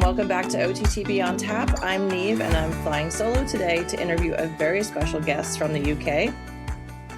welcome back to OTTB on Tap. I'm Niamh, and I'm flying solo today to interview a very special guest from the UK.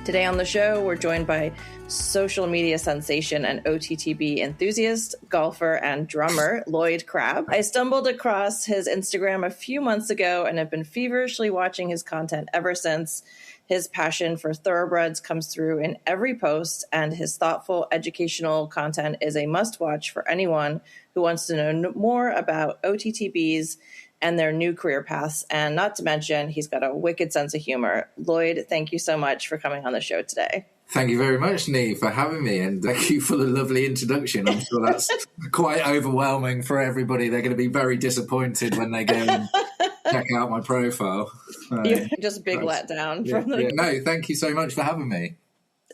Today on the show, we're joined by social media sensation and OTTB enthusiast, golfer, and drummer, Lloyd Crabb. I stumbled across his Instagram a few months ago and have been feverishly watching his content ever since. His passion for thoroughbreds comes through in every post, and his thoughtful educational content is a must-watch for anyone who wants to know more about OTTBs and their new career paths. And not to mention, he's got a wicked sense of humor. Lloyd, thank you so much for coming on the show today. Thank you very much, Niamh, for having me, and thank you for the lovely introduction. I'm sure that's quite overwhelming for everybody. They're going to be very disappointed when they go and check out my profile. Just a big letdown. No, thank you so much for having me.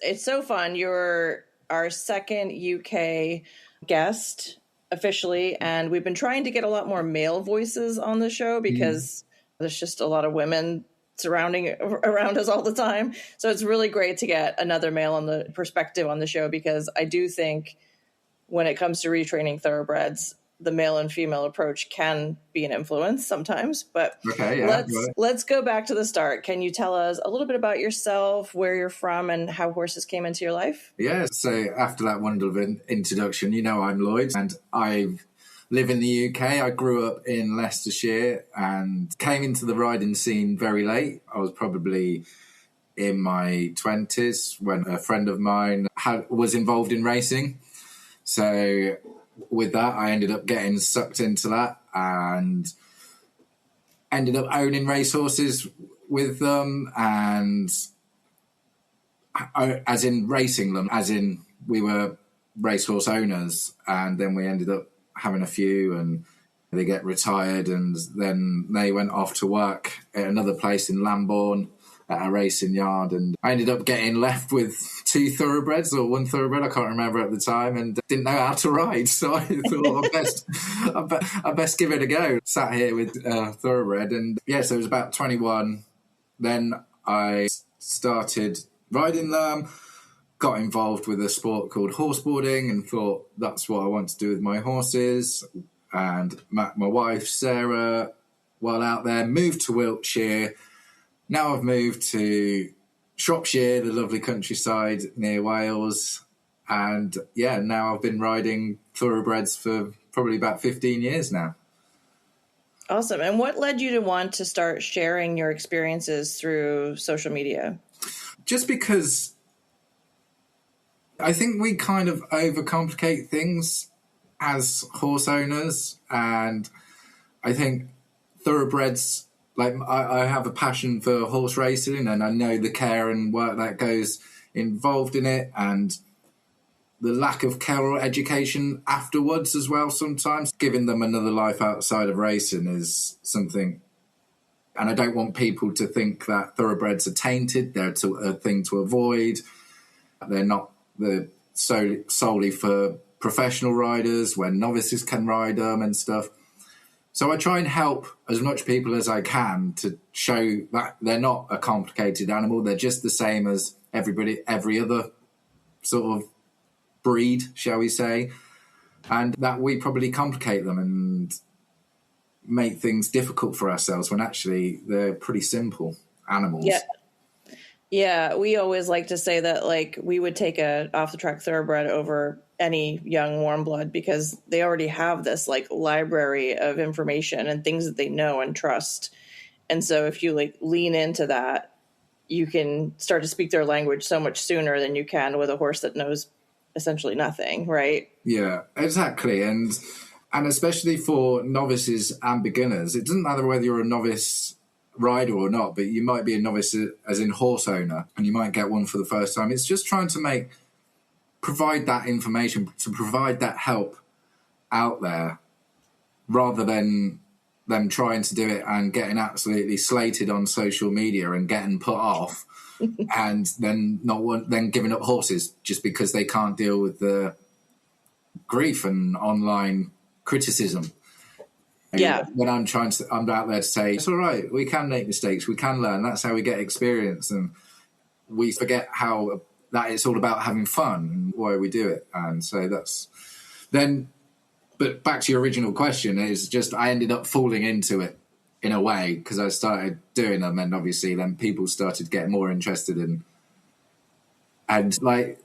It's so fun. You're our second UK guest officially, and we've been trying to get a lot more male voices on the show because there's just a lot of women around us all the time. So it's really great to get another male on the perspective on the show, because I do think when it comes to retraining thoroughbreds, the male and female approach can be an influence sometimes. But let's go back to the start. Can you tell us a little bit about yourself, where you're from, and how horses came into your life? Yeah, so after that wonderful introduction, I'm Lloyd, and I live in the UK. I grew up in Leicestershire and came into the riding scene very late. I was probably in my 20s when a friend of mine was involved in racing. So with that, I ended up getting sucked into that and ended up owning racehorses with them, and as in racing them, as in we were racehorse owners, and then we ended up having a few, and they get retired, and then they went off to work at another place in Lambourne at a racing yard, and I ended up getting left with two thoroughbreds, or one thoroughbred, I can't remember at the time, and didn't know how to ride, so I thought I best give it a go. Sat here with thoroughbred, and so it was about 21. Then I started riding them, got involved with a sport called horseboarding, and thought that's what I want to do with my horses, and met my wife Sarah while out there, moved to Wiltshire. Now I've moved to Shropshire, the lovely countryside near Wales, and now I've been riding thoroughbreds for probably about 15 years now. Awesome. And what led you to want to start sharing your experiences through social media? Just because I think we kind of overcomplicate things as horse owners, and I think thoroughbreds, like I have a passion for horse racing, and I know the care and work that goes involved in it, and the lack of care or education afterwards as well. Sometimes giving them another life outside of racing is something, and I don't want people to think that thoroughbreds are tainted. They're a thing to avoid. They're not solely for professional riders, where novices can ride them and stuff. So I try and help as much people as I can to show that they're not a complicated animal. They're just the same as every other sort of breed, shall we say, and that we probably complicate them and make things difficult for ourselves when actually they're pretty simple animals. Yeah, we always like to say that, like, we would take a off-the-track thoroughbred over any young warm blood, because they already have this, like, library of information and things that they know and trust. And so if you, like, lean into that, you can start to speak their language so much sooner than you can with a horse that knows essentially nothing, right? Yeah, exactly. And especially for novices and beginners, it doesn't matter whether you're a novice rider or not, but you might be a novice as in horse owner, and you might get one for the first time. It's just trying to provide that information, to provide that help out there, rather than them trying to do it and getting absolutely slated on social media and getting put off and then then giving up horses just because they can't deal with the grief and online criticism. Yeah. When I'm out there to say, it's all right, we can make mistakes, we can learn, that's how we get experience, and we forget how that it's all about having fun and why we do it. And so that's then, But back to your original question, is just I ended up falling into it in a way because I started doing them, and obviously then people started getting more interested in, and like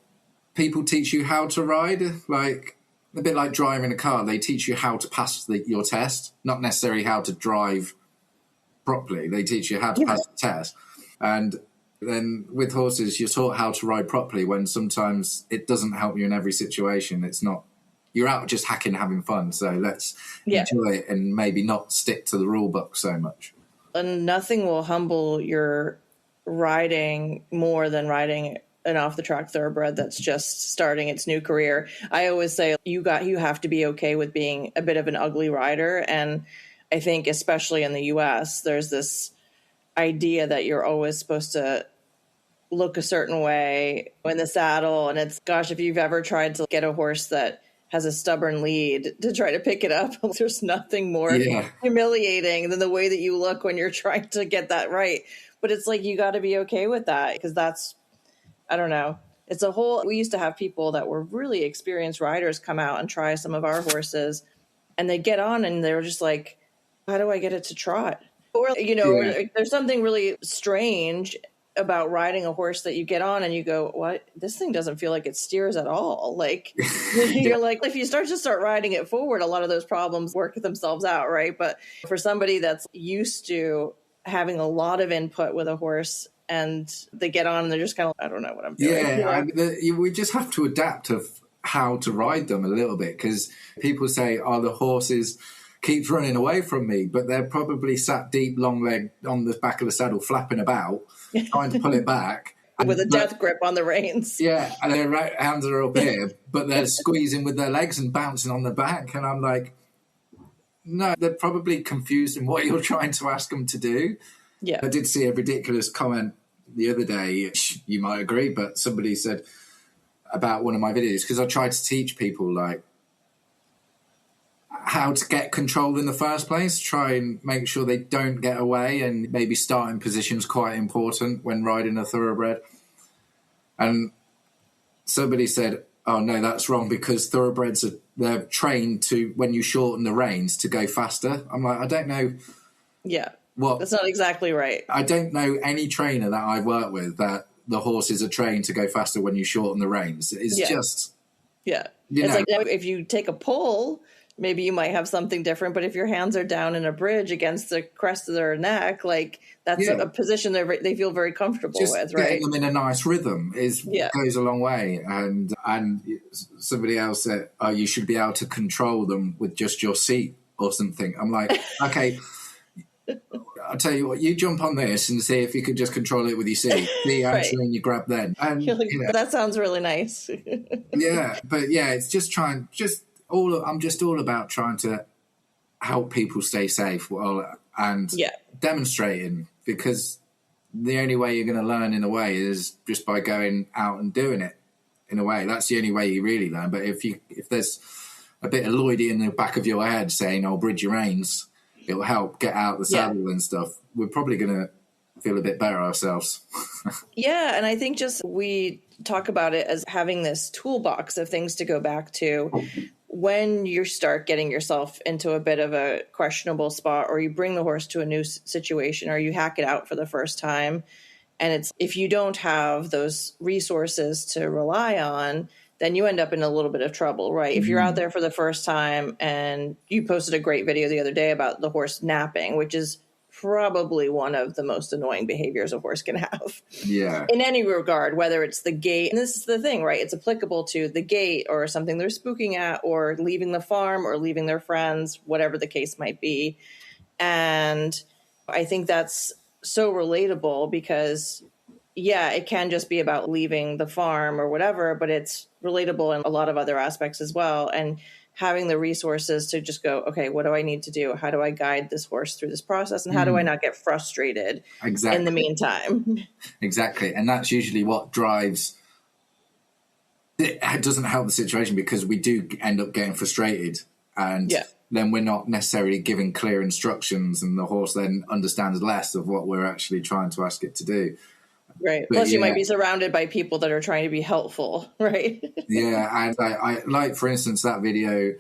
people teach you how to ride, like a bit like driving a car. They teach you how to pass your test, not necessarily how to drive properly. They teach you how to pass the test. And then with horses, you're taught how to ride properly when sometimes it doesn't help you in every situation. It's not, you're out just hacking, having fun. So let's enjoy it and maybe not stick to the rule book so much. And nothing will humble your riding more than riding an off-the-track thoroughbred that's just starting its new career. I always say you have to be okay with being a bit of an ugly rider. And I think especially in the US, there's this idea that you're always supposed to look a certain way in the saddle. And it's, gosh, if you've ever tried to get a horse that has a stubborn lead to try to pick it up, there's nothing more humiliating than the way that you look when you're trying to get that right. But it's like, you got to be okay with that, because that's, I don't know. It's a whole, we used to have people that were really experienced riders come out and try some of our horses, and they get on and they're just like, how do I get it to trot? Or, there's something really strange about riding a horse that you get on and you go, what? This thing doesn't feel like it steers at all. Like, you're like, if you start riding it forward, a lot of those problems work themselves out, right? But for somebody that's used to having a lot of input with a horse, and they get on and they're just kind of, I don't know what I'm doing. We just have to adapt of how to ride them a little bit, because people say, oh, the horses keeps running away from me, but they're probably sat deep, long leg on the back of the saddle, flapping about, trying to pull it back. With a death grip on the reins. Yeah, and their right hands are up here, but they're squeezing with their legs and bouncing on the back. And I'm like, no, they're probably confused in what you're trying to ask them to do. Yeah, I did see a ridiculous comment the other day, you might agree, but somebody said about one of my videos, because I tried to teach people like how to get control in the first place, try and make sure they don't get away, and maybe starting position is quite important when riding a thoroughbred. And somebody said, oh no, that's wrong, because thoroughbreds they're trained to, when you shorten the reins, to go faster. I'm like, I don't know. Yeah. Well, that's not exactly right. I don't know any trainer that I've worked with that the horses are trained to go faster when you shorten the reins. It's just... Yeah. It's like if you take a pull, maybe you might have something different, but if your hands are down in a bridge against the crest of their neck, like that's a position they feel very comfortable with, right? Getting them in a nice rhythm goes a long way. And somebody else said, oh, you should be able to control them with just your seat or something. I'm like, okay... I'll tell you what, you jump on this and see if you could just control it with your seat. The action and you grab then. And that sounds really nice. It's just I'm just all about trying to help people stay safe and demonstrating, because the only way you're going to learn in a way is just by going out and doing it. In a way, that's the only way you really learn. But if there's a bit of Lloydie in the back of your head saying, "Oh, bridge your reins," it'll help get out the saddle and stuff. We're probably going to feel a bit better ourselves. Yeah, and I think just we talk about it as having this toolbox of things to go back to when you start getting yourself into a bit of a questionable spot, or you bring the horse to a new situation, or you hack it out for the first time. And it's, if you don't have those resources to rely on, then you end up in a little bit of trouble, right? If you're out there for the first time, and you posted a great video the other day about the horse napping, which is probably one of the most annoying behaviors a horse can have. Yeah. In any regard, whether it's the gait, and this is the thing, right? It's applicable to the gait or something they're spooking at, or leaving the farm or leaving their friends, whatever the case might be. And I think that's so relatable, because it can just be about leaving the farm or whatever, but it's relatable in a lot of other aspects as well. And having the resources to just go, okay, what do I need to do? How do I guide this horse through this process? And how do I not get frustrated in the meantime? Exactly. And that's usually what drives, it doesn't help the situation, because we do end up getting frustrated, and then we're not necessarily giving clear instructions, and the horse then understands less of what we're actually trying to ask it to do. Right. But plus, you might be surrounded by people that are trying to be helpful, right? Yeah. And I like, for instance, that video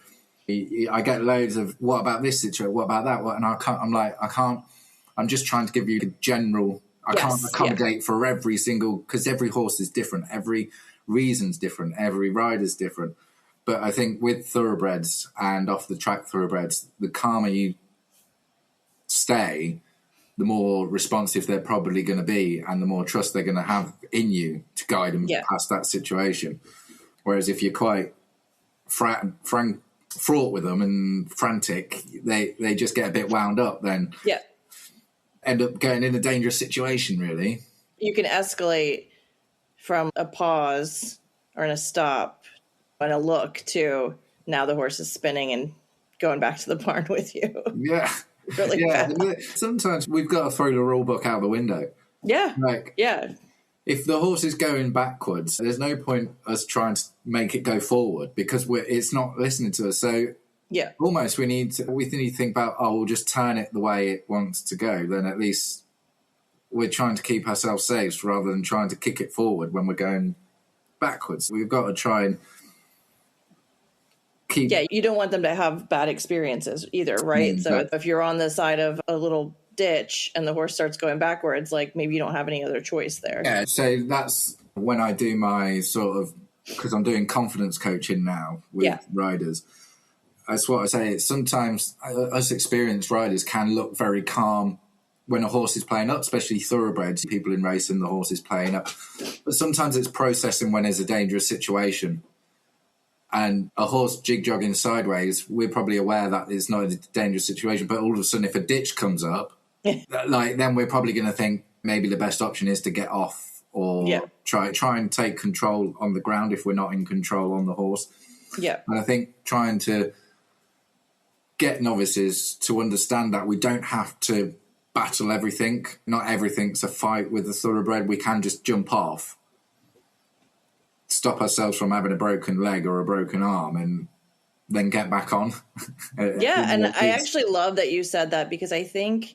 I get loads of, what about this situation? What about that? And I'm just trying to give you the general, I can't accommodate for every single, because every horse is different. Every reason's different. Every rider's different. But I think with thoroughbreds and off the track thoroughbreds, the calmer you stay, the more responsive they're probably going to be and the more trust they're going to have in you to guide them past that situation. Whereas if you're quite fraught with them and frantic, they just get a bit wound up, then end up getting in a dangerous situation, really. You can escalate from a pause or in a stop and a look to now the horse is spinning and going back to the barn with you. Yeah. Really bad. Sometimes we've got to throw the rule book out the window. Yeah. If the horse is going backwards, there's no point us trying to make it go forward because it's not listening to us. So almost we need to think about, we'll just turn it the way it wants to go. Then at least we're trying to keep ourselves safe rather than trying to kick it forward when we're going backwards. We've got to try and keep... Yeah, you don't want them to have bad experiences either, right? So if you're on the side of a little ditch and the horse starts going backwards, like maybe you don't have any other choice there. Yeah, so that's when I do my sort of, because I'm doing confidence coaching now with riders. That's what I say. Sometimes us experienced riders can look very calm when a horse is playing up, especially thoroughbreds, people in racing, the horse is playing up. But sometimes it's processing when there's a dangerous situation. And a horse jig-jogging sideways, we're probably aware that it's not a dangerous situation, but all of a sudden if a ditch comes up, then we're probably going to think maybe the best option is to get off or try and take control on the ground if we're not in control on the horse. Yeah. And I think trying to get novices to understand that we don't have to battle everything. Not everything's a fight with the thoroughbred. We can just jump off, stop ourselves from having a broken leg or a broken arm, and then get back on. And I actually love that you said that, because I think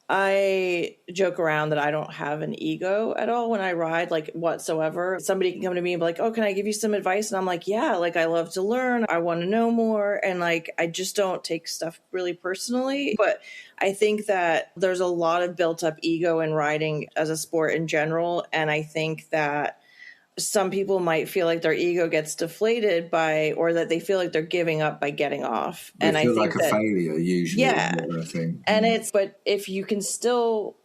I joke around that I don't have an ego at all when I ride, like whatsoever. Somebody can come to me and be like, oh, can I give you some advice? And I'm like, yeah, like I love to learn. I want to know more. And like, I just don't take stuff really personally. But I think that there's a lot of built up ego in riding as a sport in general. And I think that some people might feel like their ego gets deflated or that they feel like they're giving up by getting off. They feel like a failure usually. Yeah. I think. And but if you can still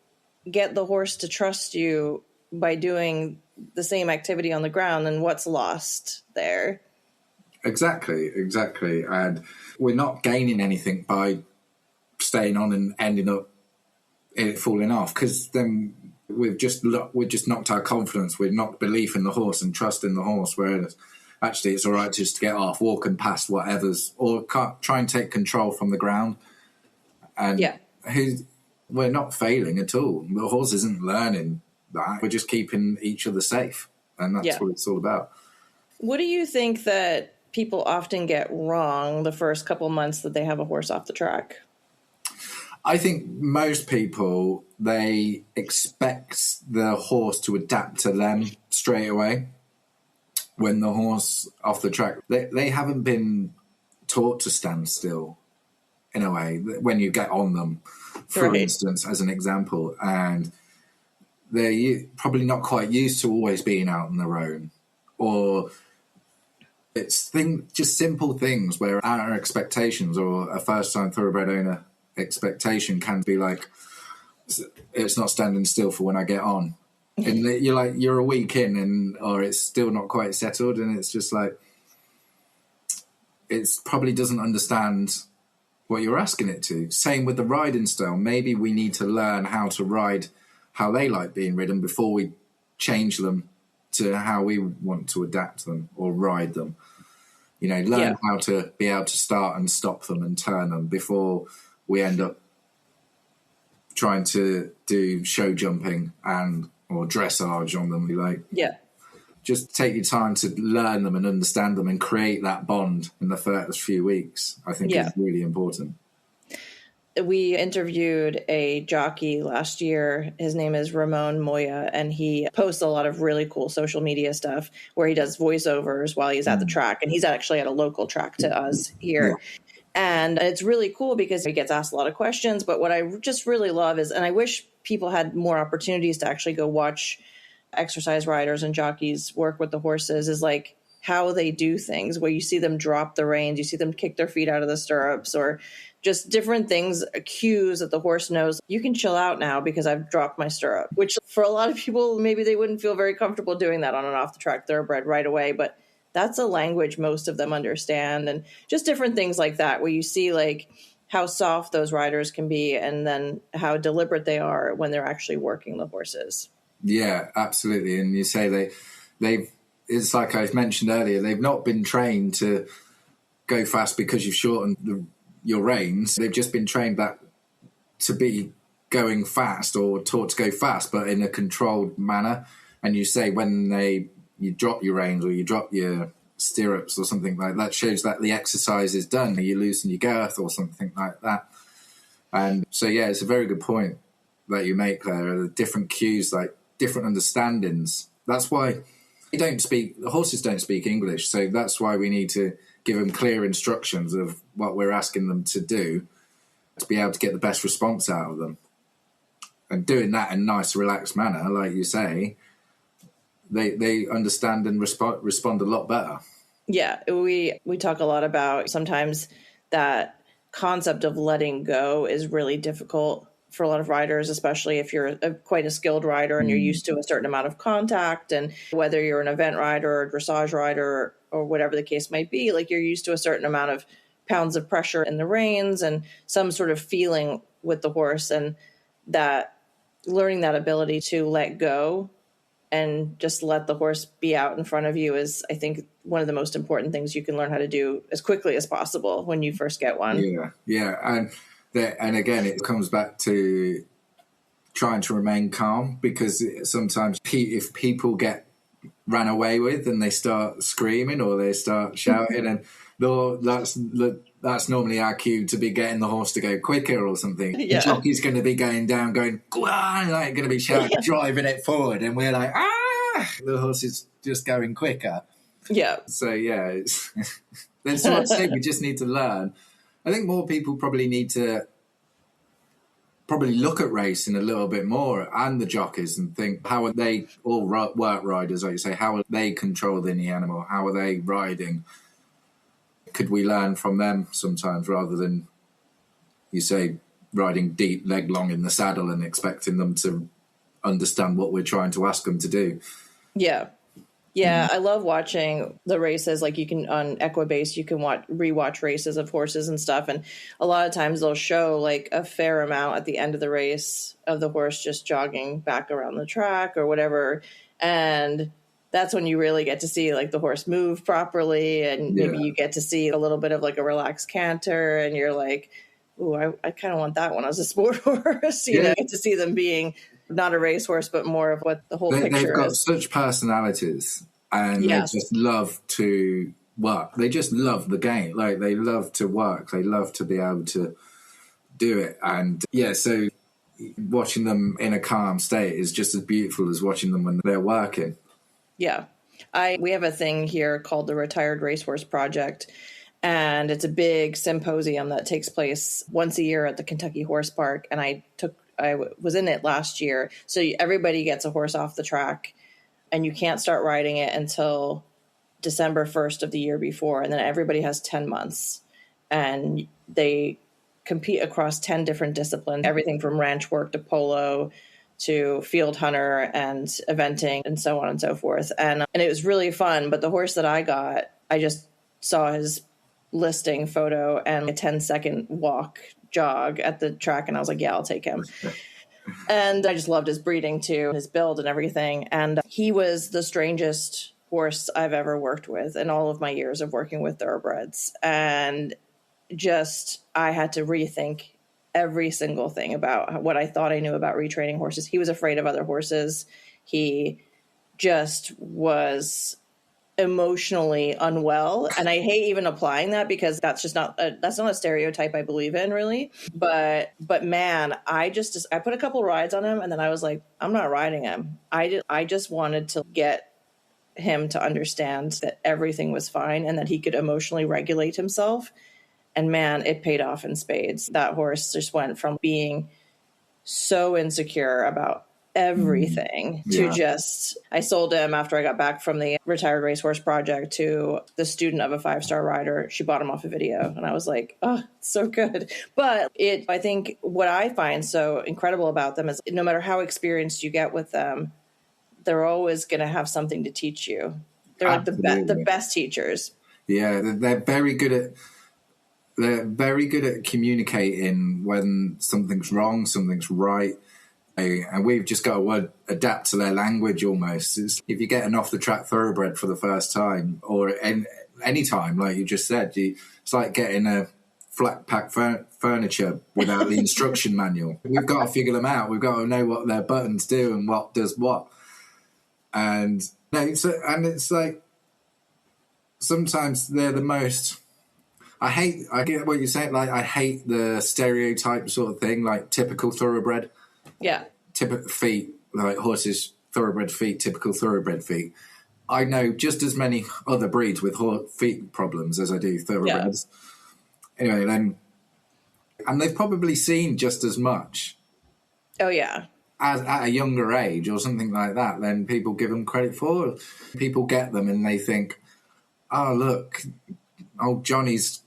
get the horse to trust you by doing the same activity on the ground, then what's lost there? Exactly. And we're not gaining anything by staying on and ending up it falling off, because then we've just knocked our confidence, we've knocked belief in the horse and trust in the horse, whereas actually it's all right just to get off, walking past whatever's, or try and take control from the ground. And we're not failing at all. The horse isn't learning that. We're just keeping each other safe, and that's what it's all about. What do you think that people often get wrong the first couple months that they have a horse off the track? I think most people, they expect the horse to adapt to them straight away. When the horse off the track, they haven't been taught to stand still in a way when you get on them, for instance, as an example. And they're probably not quite used to always being out on their own. Or it's just simple things where our expectations, or a first-time thoroughbred owner expectation, can be like, it's not standing still for when I get on. And you're a week in or it's still not quite settled, and it's just like, it probably doesn't understand what you're asking it to. Same with the riding style. Maybe we need to learn how to ride how they like being ridden before we change them to how we want to adapt them or ride them. Learn how to be able to start and stop them and turn them before we end up trying to do show jumping or dressage on them. Just take your time to learn them and understand them and create that bond in the first few weeks. I think is really important. We interviewed a jockey last year. His name is Ramon Moya, and he posts a lot of really cool social media stuff where he does voiceovers while he's at the track. And he's actually at a local track to us here. Yeah. And it's really cool because he gets asked a lot of questions. But what I just really love is, and I wish people had more opportunities to actually go watch exercise riders and jockeys work with the horses, is like how they do things, where you see them drop the reins, you see them kick their feet out of the stirrups, or just different things, cues that the horse knows. You can chill out now because I've dropped my stirrup, which for a lot of people, maybe they wouldn't feel very comfortable doing that on an off the track thoroughbred right away. But that's a language most of them understand, and just different things like that, where you see like how soft those riders can be and then how deliberate they are when they're actually working the horses. Yeah, absolutely. And you say they've, it's like I mentioned earlier, they've not been trained to go fast because you've shortened your reins. They've just been trained that to be going fast, or taught to go fast, but in a controlled manner. And you say when you drop your reins or you drop your stirrups or something like that, shows that the exercise is done. You loosen your girth or something like that. And so, yeah, it's a very good point that you make there. The different cues, like different understandings. That's why the horses don't speak English. So that's why we need to give them clear instructions of what we're asking them to do to be able to get the best response out of them. And doing that in a nice, relaxed manner, like you say, they understand and respond a lot better. Yeah, we talk a lot about sometimes that concept of letting go is really difficult for a lot of riders, especially if you're quite a skilled rider and you're used to a certain amount of contact. And whether you're an event rider or a dressage rider or whatever the case might be, like you're used to a certain amount of pounds of pressure in the reins and some sort of feeling with the horse, and that learning that ability to let go and just let the horse be out in front of you is, I think, one of the most important things you can learn how to do as quickly as possible when you first get one. Yeah. And again, it comes back to trying to remain calm, because sometimes if people get ran away with and they start screaming or they start shouting, and that's normally our cue to be getting the horse to go quicker or something. Yeah. The jockey's going to be going down, going, like, going to be shouting, driving it forward, and we're like, the horse is just going quicker. Yeah. So, yeah, that's what I say. We just need to learn. I think more people probably need to look at racing a little bit more, and the jockeys, and think, how are they, all work riders, like you say, how are they controlling the animal? How are they riding? Could we learn from them sometimes, rather than, you say, riding deep, leg long in the saddle and expecting them to understand what we're trying to ask them to do? Yeah. I love watching the races. Like, you can, on Equibase, you can rewatch races of horses and stuff. And a lot of times they'll show like a fair amount at the end of the race of the horse just jogging back around the track or whatever. And that's when you really get to see like the horse move properly. And maybe you get to see a little bit of like a relaxed canter, and you're like, ooh, I kind of want that one as a sport horse, you know, to see them being not a racehorse, but more of what the whole picture is. They've got such personalities, and they just love to work. They just love the game. Like, they love to work. They love to be able to do it. And so watching them in a calm state is just as beautiful as watching them when they're working. Yeah. We have a thing here called the Retired Racehorse Project, and it's a big symposium that takes place once a year at the Kentucky Horse Park. And I was in it last year. So everybody gets a horse off the track, and you can't start riding it until December 1st of the year before. And then everybody has 10 months, and they compete across 10 different disciplines, everything from ranch work to polo to field hunter and eventing and so on and so forth. And it was really fun. But the horse that I got, I just saw his listing photo and a 10-second jog at the track, and I was like, yeah, I'll take him. And I just loved his breeding too, his build and everything. And he was the strangest horse I've ever worked with in all of my years of working with thoroughbreds. And just, I had to rethink every single thing about what I thought I knew about retraining horses. He was afraid of other horses. He just was emotionally unwell. And I hate even applying that because that's not a stereotype I believe in, really. But man, I put a couple rides on him and then I was like, I'm not riding him. I just wanted to get him to understand that everything was fine and that he could emotionally regulate himself. And man, it paid off in spades. That horse just went from being so insecure about everything to I sold him after I got back from the retired racehorse project to the student of a 5-star rider. She bought him off a video and I was like, oh, so good. But I think what I find so incredible about them is no matter how experienced you get with them, they're always going to have something to teach you. They're like the best teachers. Yeah, they're very good at communicating when something's wrong, something's right. And we've just got to adapt to their language almost. If you get an off-the-track thoroughbred for the first time, or any time, like you just said, it's like getting a flat pack furniture without the instruction manual. We've got to figure them out. We've got to know what their buttons do and what does what. And it's like sometimes they're the most. I get what you're saying. Like, I hate the stereotype sort of thing, like typical thoroughbred. Yeah. Typical feet, like horses, thoroughbred feet, typical thoroughbred feet. I know just as many other breeds with feet problems as I do thoroughbreds. Yeah. Anyway, and they've probably seen just as much. Oh, yeah. At a younger age or something like that than people give them credit for. People get them and they think, oh, look, old Johnny's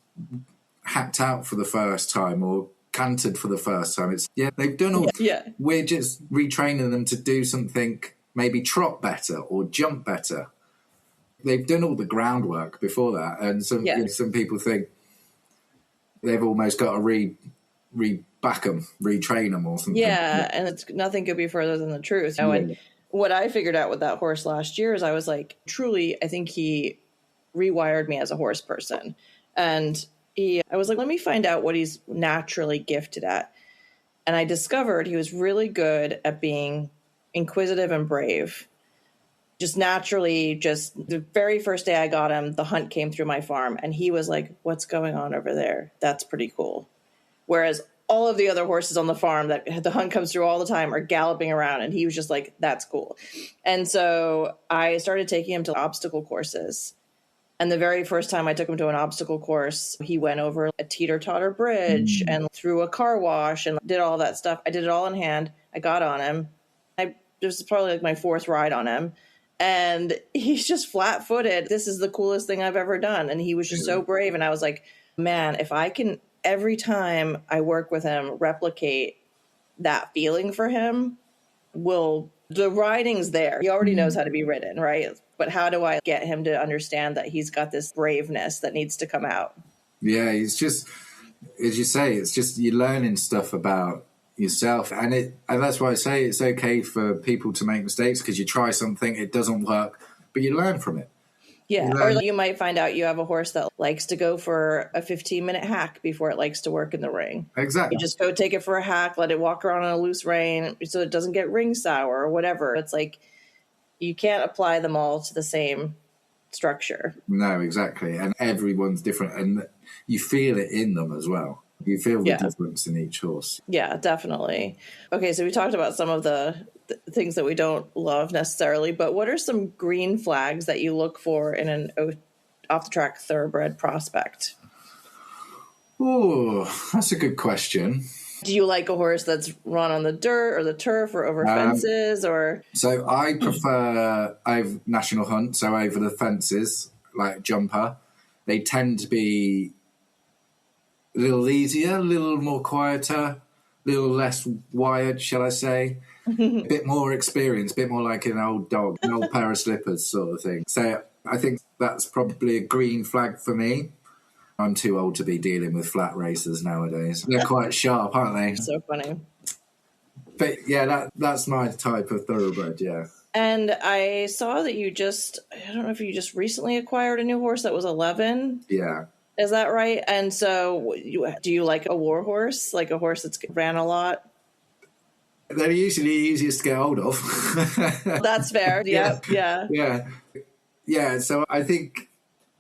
hacked out for the first time or cantered for the first time. They've done all. Yeah. We're just retraining them to do something, maybe trot better or jump better. They've done all the groundwork before that, and some people think they've almost got to reback them, retrain them or something. Yeah, and nothing could be further than the truth. And what I figured out with that horse last year is I was like, truly, I think he rewired me as a horse person. And I was like, let me find out what he's naturally gifted at. And I discovered he was really good at being inquisitive and brave. Just naturally, just the very first day I got him, the hunt came through my farm and he was like, what's going on over there? That's pretty cool. Whereas all of the other horses on the farm that the hunt comes through all the time are galloping around. And he was just like, that's cool. And so I started taking him to obstacle courses. And the very first time I took him to an obstacle course, he went over a teeter-totter bridge and through a car wash and did all that stuff. I did it all in hand. I got on him. This was probably like my 4th ride on him. And he's just flat-footed. This is the coolest thing I've ever done. And he was just so brave. And I was like, man, if I can, every time I work with him, replicate that feeling for him, the riding's there. He already knows how to be ridden, right? But how do I get him to understand that he's got this braveness that needs to come out? Yeah, it's just, as you say, it's just you're learning stuff about yourself. And that's why I say it's okay for people to make mistakes, because you try something, it doesn't work, but you learn from it. Yeah, or you might find out you have a horse that likes to go for a 15-minute hack before it likes to work in the ring. Exactly. You just go take it for a hack, let it walk around on a loose rein so it doesn't get ring sour or whatever. It's like you can't apply them all to the same structure. No, exactly. And everyone's different, and you feel it in them as well. You feel the difference in each horse. Yeah, definitely. Okay, so we talked about some of the things that we don't love necessarily, but what are some green flags that you look for in an off-the-track thoroughbred prospect? Oh, that's a good question. Do you like a horse that's run on the dirt or the turf or over fences? Or So I prefer over national hunt, so over the fences, like jumper. They tend to be a little easier, a little more quieter, a little less wired, shall I say. A bit more experience, a bit more like an old dog, an old pair of slippers sort of thing. So I think that's probably a green flag for me. I'm too old to be dealing with flat racers nowadays. They're quite sharp, aren't they? So funny. But yeah, that's my type of thoroughbred, yeah. And I saw that I don't know if you just recently acquired a new horse that was 11. Yeah. Is that right? And so do you like a war horse, like a horse that's ran a lot? They're usually easiest to get hold of. That's fair. Yeah. Yeah. Yeah, so I think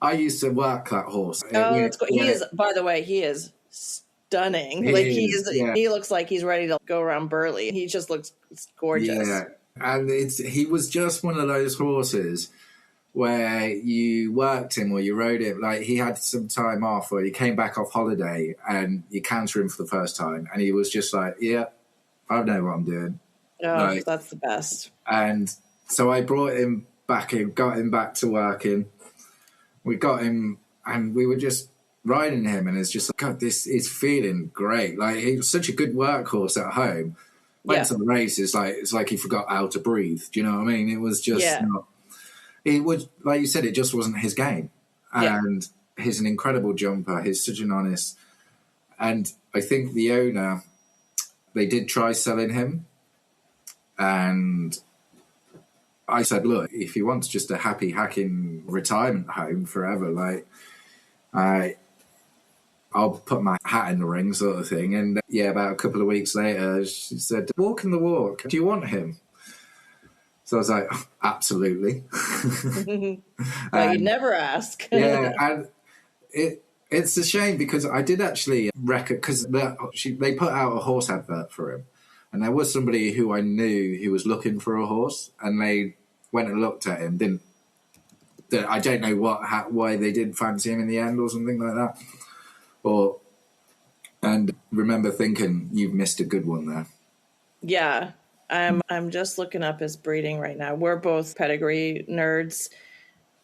I used to work that horse. Oh, that's cool. He is, by the way, he is stunning. He looks like he's ready to go around Burley. He just looks gorgeous. Yeah, and he was just one of those horses where you worked him or you rode him. Like, he had some time off, or he came back off holiday and you canter him for the first time, and he was just like, yeah, I know what I'm doing. Oh, that's the best. And so I brought him back in, got him back to working. We got him, and we were just riding him, and it's just like, God, this is feeling great. Like, he was such a good workhorse at home. Went to the races, it's like he forgot how to breathe. Do you know what I mean? It was just not. It was, like you said, it just wasn't his game. And he's an incredible jumper. He's such an honest. And I think the owner, they did try selling him, and I said, look, if he wants just a happy hacking retirement home forever, like, I'll put my hat in the ring, sort of thing. And about a couple of weeks later, she said, walking the walk, do you want him? So I was like, absolutely. Well, you never ask. And it's a shame, because I did actually reckon, because they put out a horse advert for him, and there was somebody who I knew who was looking for a horse, and they went and looked at him. I don't know why they didn't fancy him in the end or something like that. And remember thinking, you've missed a good one there. Yeah. I'm just looking up his breeding right now. We're both pedigree nerds.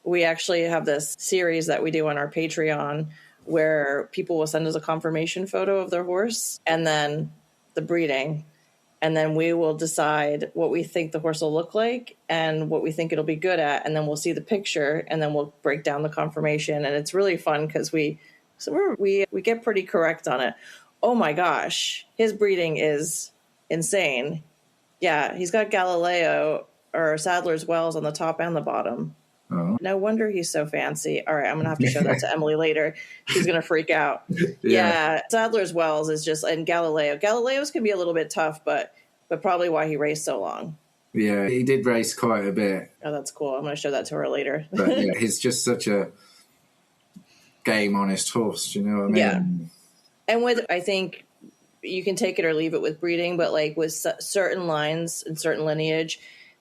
We actually have this series that we do on our Patreon where people will send us a confirmation photo of their horse and then the breeding. And then we will decide what we think the horse will look like and what we think it'll be good at. And then we'll see the picture, and then we'll break down the confirmation. And it's really fun because we get pretty correct on it. Oh my gosh, his breeding is insane. Yeah, he's got Galileo or Sadler's Wells on the top and the bottom. Oh. No wonder he's so fancy. All right, I'm going to have to show that to Emily later. She's going to freak out. Yeah, Sadler's Wells is just, and Galileo. Galileo's can be a little bit tough, but probably why he raced so long. Yeah, he did race quite a bit. Oh, that's cool. I'm going to show that to her later. But yeah, he's just such a game honest horse, do you know what I mean? Yeah. And I think you can take it or leave it with breeding, but like with certain lines and certain lineage,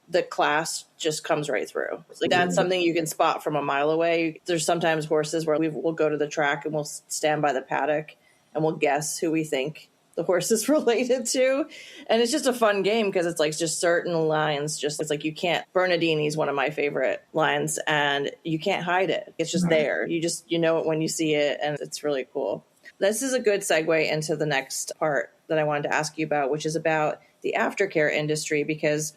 the class just comes right through. Like, that's something you can spot from a mile away. There's sometimes horses where we'll go to the track and we'll stand by the paddock and we'll guess who we think the horse is related to. And it's just a fun game because it's like just certain lines. It's like you can't. Bernardini's one of my favorite lines, and you can't hide it. It's just there. You know it when you see it, and it's really cool. This is a good segue into the next part that I wanted to ask you about, which is about the aftercare industry, because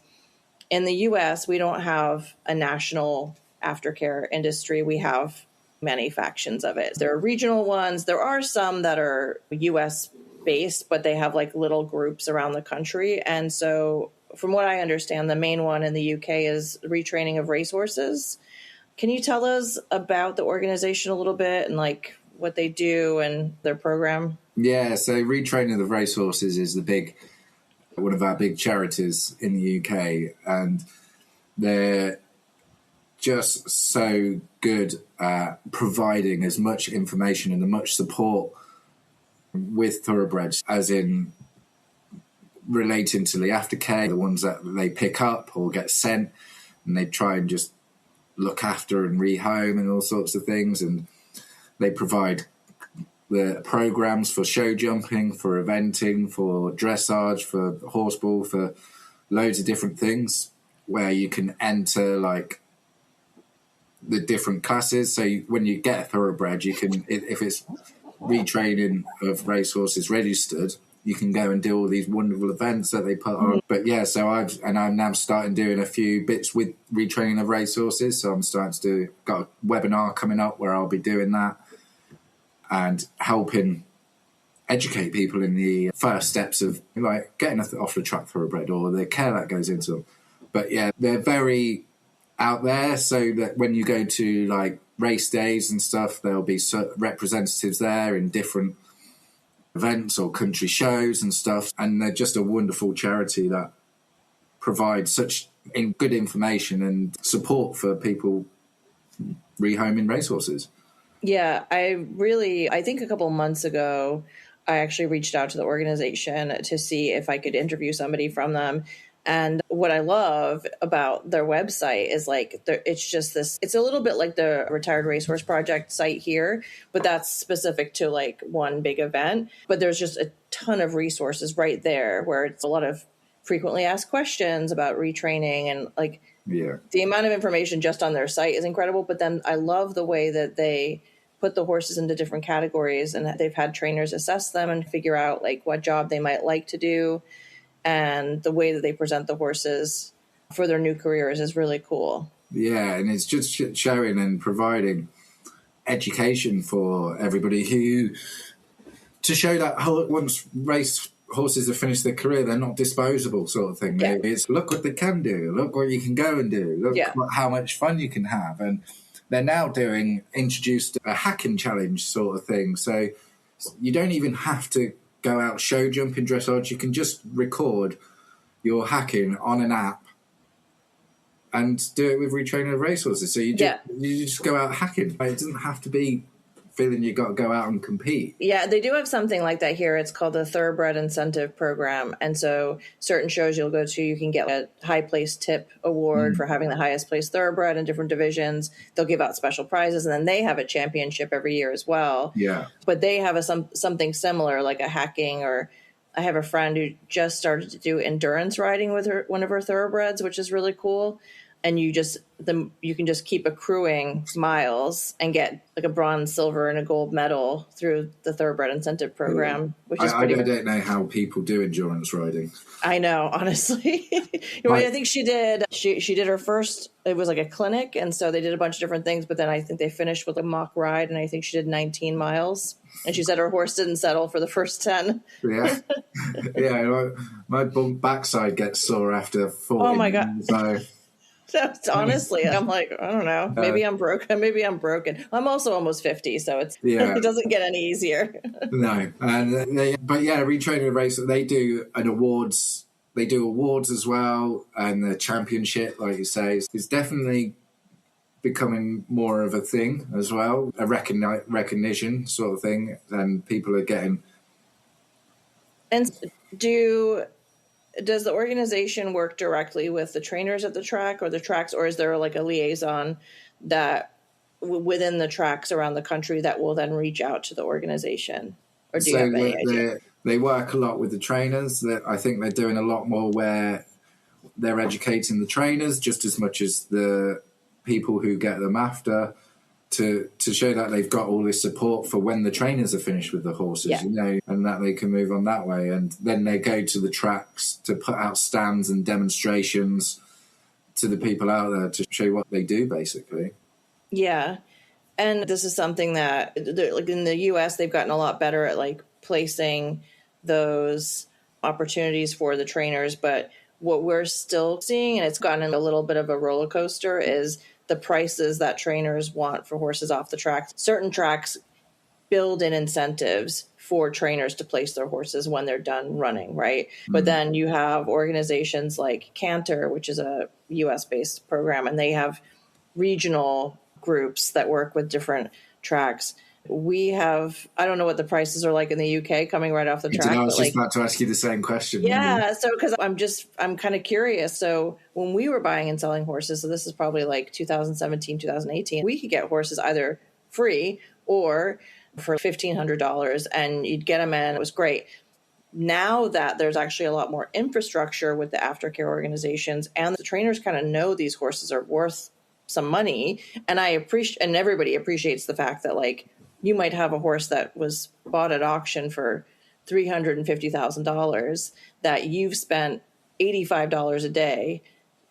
in the U.S., we don't have a national aftercare industry. We have many factions of it. There are regional ones. There are some that are U.S. based, but they have like little groups around the country. And so from what I understand, the main one in the UK is Retraining of Racehorses. Can you tell us about the organization a little bit and like what they do and their program? Yeah, so Retraining of Racehorses is one of our big charities in the UK, and they're just so good at providing as much information and as much support with thoroughbreds, as in relating to the aftercare, the ones that they pick up or get sent, and they try and just look after and rehome and all sorts of things. And they provide the programs for show jumping, for eventing, for dressage, for horseball, for loads of different things where you can enter like the different classes. So when you get a thoroughbred, you can, if it's Retraining of Racehorses registered, you can go and do all these wonderful events that they put on. But yeah, so I'm now starting doing a few bits with Retraining of Racehorses. So I'm starting to got a webinar coming up where I'll be doing that and helping educate people in the first steps of like getting off the track thoroughbred or the care that goes into them. But yeah, they're very out there, so that when you go to like race days and stuff, there'll be representatives there in different events or country shows and stuff, and they're just a wonderful charity that provides such good information and support for people rehoming racehorses. Yeah, I think a couple months ago, I actually reached out to the organization to see if I could interview somebody from them. And what I love about their website is like, it's just this, it's a little bit like the Retired Racehorse Project site here, but that's specific to like one big event. But there's just a ton of resources right there where it's a lot of frequently asked questions about retraining and like the amount of information just on their site is incredible. But then I love the way that they put the horses into different categories and they've had trainers assess them and figure out like what job they might like to do. And the way that they present the horses for their new careers is really cool. Yeah, and it's just showing and providing education for everybody to show that once race horses have finished their career, they're not disposable sort of thing. Yeah. It's look what they can do, look what you can go and do, look how much fun you can have. And they're now introduced a hacking challenge sort of thing. So you don't even have to go out show jumping dressage. You can just record your hacking on an app and do it with Retraining of Racehorses. So you just go out hacking. It doesn't have to be feeling you got to go out and compete. Yeah, they do have something like that here. It's called the Thoroughbred Incentive Program. And so certain shows you'll go to, you can get a high place tip award for having the highest place thoroughbred in different divisions. They'll give out special prizes, and then they have a championship every year as well. Yeah. But they have something similar, like a hacking, or I have a friend who just started to do endurance riding with one of her thoroughbreds, which is really cool. And you can just keep accruing miles and get like a bronze, silver, and a gold medal through the Thoroughbred Incentive Program, which is pretty. I don't know how people do endurance riding. I know, honestly. I think she did. She did her first. It was like a clinic, and so they did a bunch of different things. But then I think they finished with a mock ride, and I think she did 19 miles. And she said her horse didn't settle for the first 10. Yeah, yeah. My backside gets sore after 40. Oh my god! So honestly, I'm like, I don't know. Maybe I'm broken. Maybe I'm broken. I'm also almost 50, so it doesn't get any easier. No, but yeah, Retraining of Race, they do awards. They do awards as well, and the championship, like you say, is definitely becoming more of a thing as well, a recognition sort of thing, and people are getting. And does the organization work directly with the trainers at the track or the tracks, or is there like a liaison that within the tracks around the country that will then reach out to the organization? Or do you have any idea? They work a lot with the trainers. I think they're doing a lot more where they're educating the trainers just as much as the people who get them after, to show that they've got all this support for when the trainers are finished with the horses, and that they can move on that way. And then they go to the tracks to put out stands and demonstrations to the people out there to show what they do, basically. Yeah. And this is something that, like in the US, they've gotten a lot better at like placing those opportunities for the trainers. But what we're still seeing, and it's gotten a little bit of a roller coaster, is the prices that trainers want for horses off the track. Certain tracks build in incentives for trainers to place their horses when they're done running, right? Mm-hmm. But then you have organizations like Canter, which is a US-based program, and they have regional groups that work with different tracks. We have, I don't know what the prices are like in the UK coming right off the track. I was just about to ask you the same question. Yeah, so because I'm kind of curious. So when we were buying and selling horses, so this is probably like 2017, 2018, we could get horses either free or for $1,500 and you'd get them in. It was great. Now that there's actually a lot more infrastructure with the aftercare organizations and the trainers kind of know these horses are worth some money. And and everybody appreciates the fact that like, you might have a horse that was bought at auction for $350,000 that you've spent $85 a day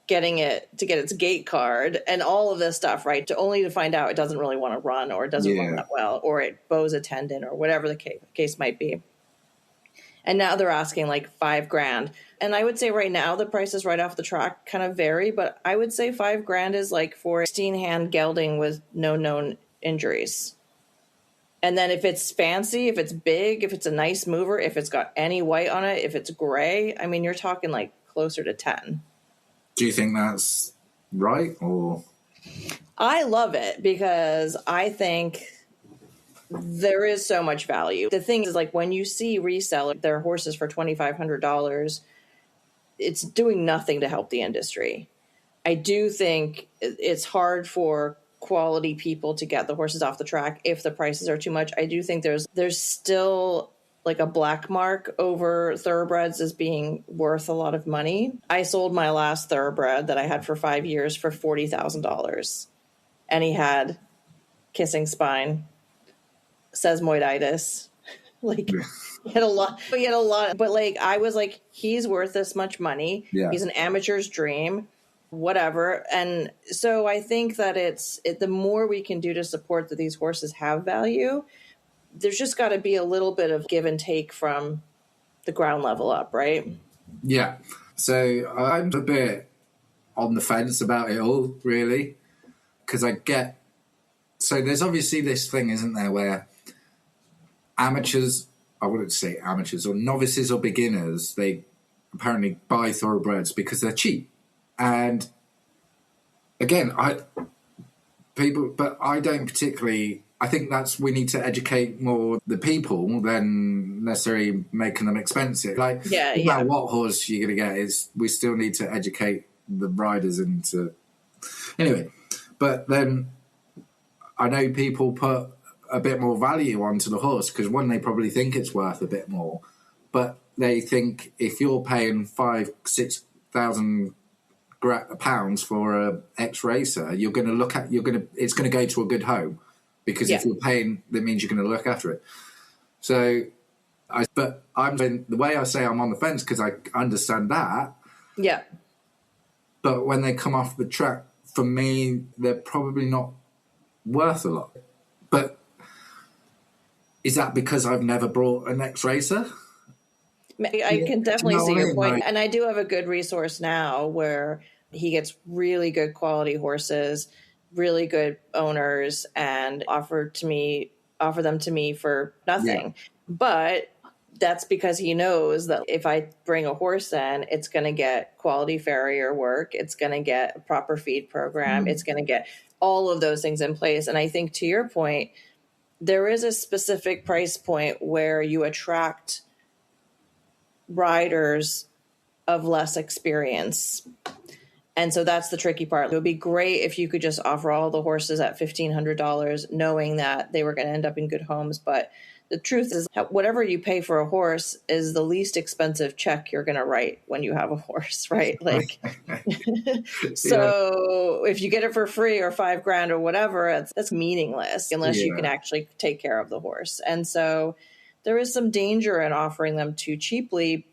getting it to get its gate card and all of this stuff, right? To find out it doesn't really want to run, or it doesn't run that well, or it bows a tendon, or whatever the case might be. And now they're asking like $5,000. And I would say right now the prices right off the track kind of vary, but I would say $5,000 is like for 16-hand gelding with no known injuries. And then if it's fancy, if it's big, if it's a nice mover, if it's got any white on it, if it's gray, I mean, you're talking like closer to 10. Do you think that's right? Or I love it because I think there is so much value. The thing is, like, when you see resell their horses for $2,500, it's doing nothing to help the industry. I do think it's hard for quality people to get the horses off the track if the prices are too much. I do think there's still like a black mark over thoroughbreds as being worth a lot of money. I sold my last thoroughbred that I had for 5 years for $40,000, and he had kissing spine, sesamoiditis, like he had a lot, but like, I was like, he's worth this much money. Yeah. He's an amateur's dream, whatever. And so I think that the more we can do to support that these horses have value, there's just got to be a little bit of give and take from the ground level up, right? Yeah. So I'm a bit on the fence about it all, really, because so there's obviously this thing, isn't there, where amateurs, I wouldn't say amateurs, or novices or beginners, they apparently buy thoroughbreds because they're cheap. And again, I don't particularly. I think we need to educate more the people than necessarily making them expensive. Like, no matter what horse you're going to get, we still need to educate the riders into. Anyway, but then I know people put a bit more value onto the horse because, one, they probably think it's worth a bit more, but they think if you're paying £5,000-6,000 pounds for a ex-racer, it's going to go to a good home, because if you're paying, that means you're going to look after it. So, the way I say I'm on the fence, because I understand that. Yeah. But when they come off the track, for me, they're probably not worth a lot. But is that because I've never brought an ex-racer? I can definitely see your point. Like, and I do have a good resource now where he gets really good quality horses, really good owners, and offer them to me for nothing. Yeah. But that's because he knows that if I bring a horse in, it's going to get quality farrier work. It's going to get a proper feed program. It's going to get all of those things in place. And I think, to your point, there is a specific price point where you attract riders of less experience. And so that's the tricky part. It would be great if you could just offer all the horses at $1,500, knowing that they were going to end up in good homes. But the truth is, whatever you pay for a horse is the least expensive check you're going to write when you have a horse, right? Like, so if you get it for free or $5,000 or whatever, that's meaningless unless you can actually take care of the horse. And so there is some danger in offering them too cheaply,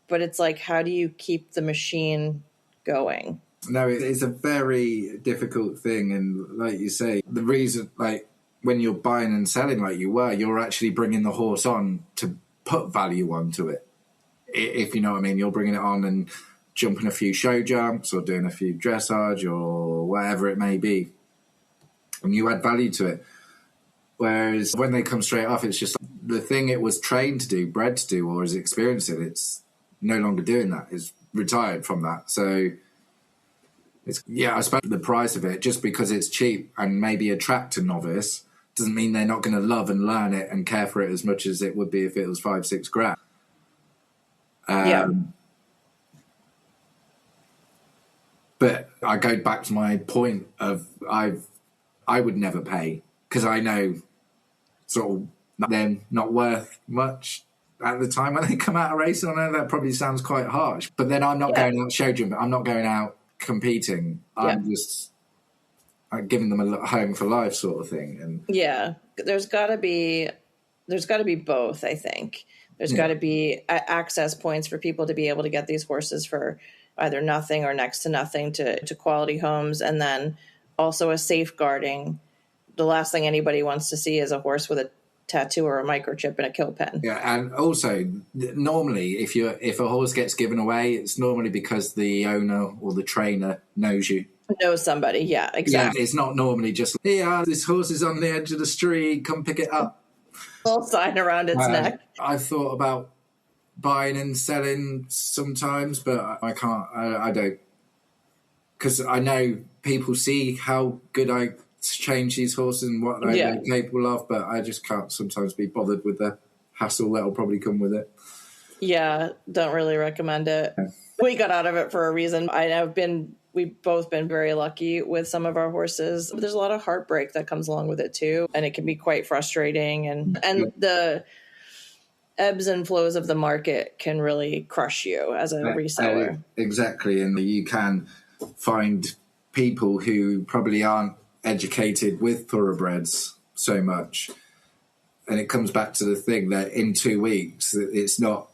but it's like, how do you keep the machine going? No, it's a very difficult thing. And like you say, the reason, like, when you're buying and selling like you were, you're actually bringing the horse on to put value onto it. If you know what I mean, you're bringing it on and jumping a few show jumps or doing a few dressage or whatever it may be. And you add value to it. Whereas when they come straight off, it's just the thing it was trained to do, bred to do, or is experienced in, it's no longer doing that. It's retired from that. So I suppose the price of it, just because it's cheap and maybe attract a novice, doesn't mean they're not going to love and learn it and care for it as much as it would be if it was $5,000-6,000. But I go back to my point of I would never pay, because I know sort of they're not worth much at the time when they come out of racing. I know that probably sounds quite harsh, but then I'm not going out show jumping. I'm not going out competing. I'm just giving them a home for life sort of thing. And there's got to be both. I think there's got to be access points for people to be able to get these horses for either nothing or next to nothing to quality homes, and then also a safeguarding. The last thing anybody wants to see is a horse with a tattoo or a microchip and a kill pen. Yeah, and also normally if a horse gets given away, it's normally because the owner or the trainer knows somebody. Yeah, exactly. Yeah, it's not normally just, this horse is on the edge of the street, come pick it up. Little sign around its neck. I've thought about buying and selling sometimes, but I can't. I don't, because I know people see how good I change these horses and what they're capable of, but I just can't sometimes be bothered with the hassle that'll probably come with it. Yeah, don't really recommend it. Yeah. We got out of it for a reason. We've both been very lucky with some of our horses. But there's a lot of heartbreak that comes along with it too, and it can be quite frustrating. And the ebbs and flows of the market can really crush you as a reseller. Exactly, and you can find people who probably aren't educated with thoroughbreds so much, and it comes back to the thing that in 2 weeks it's not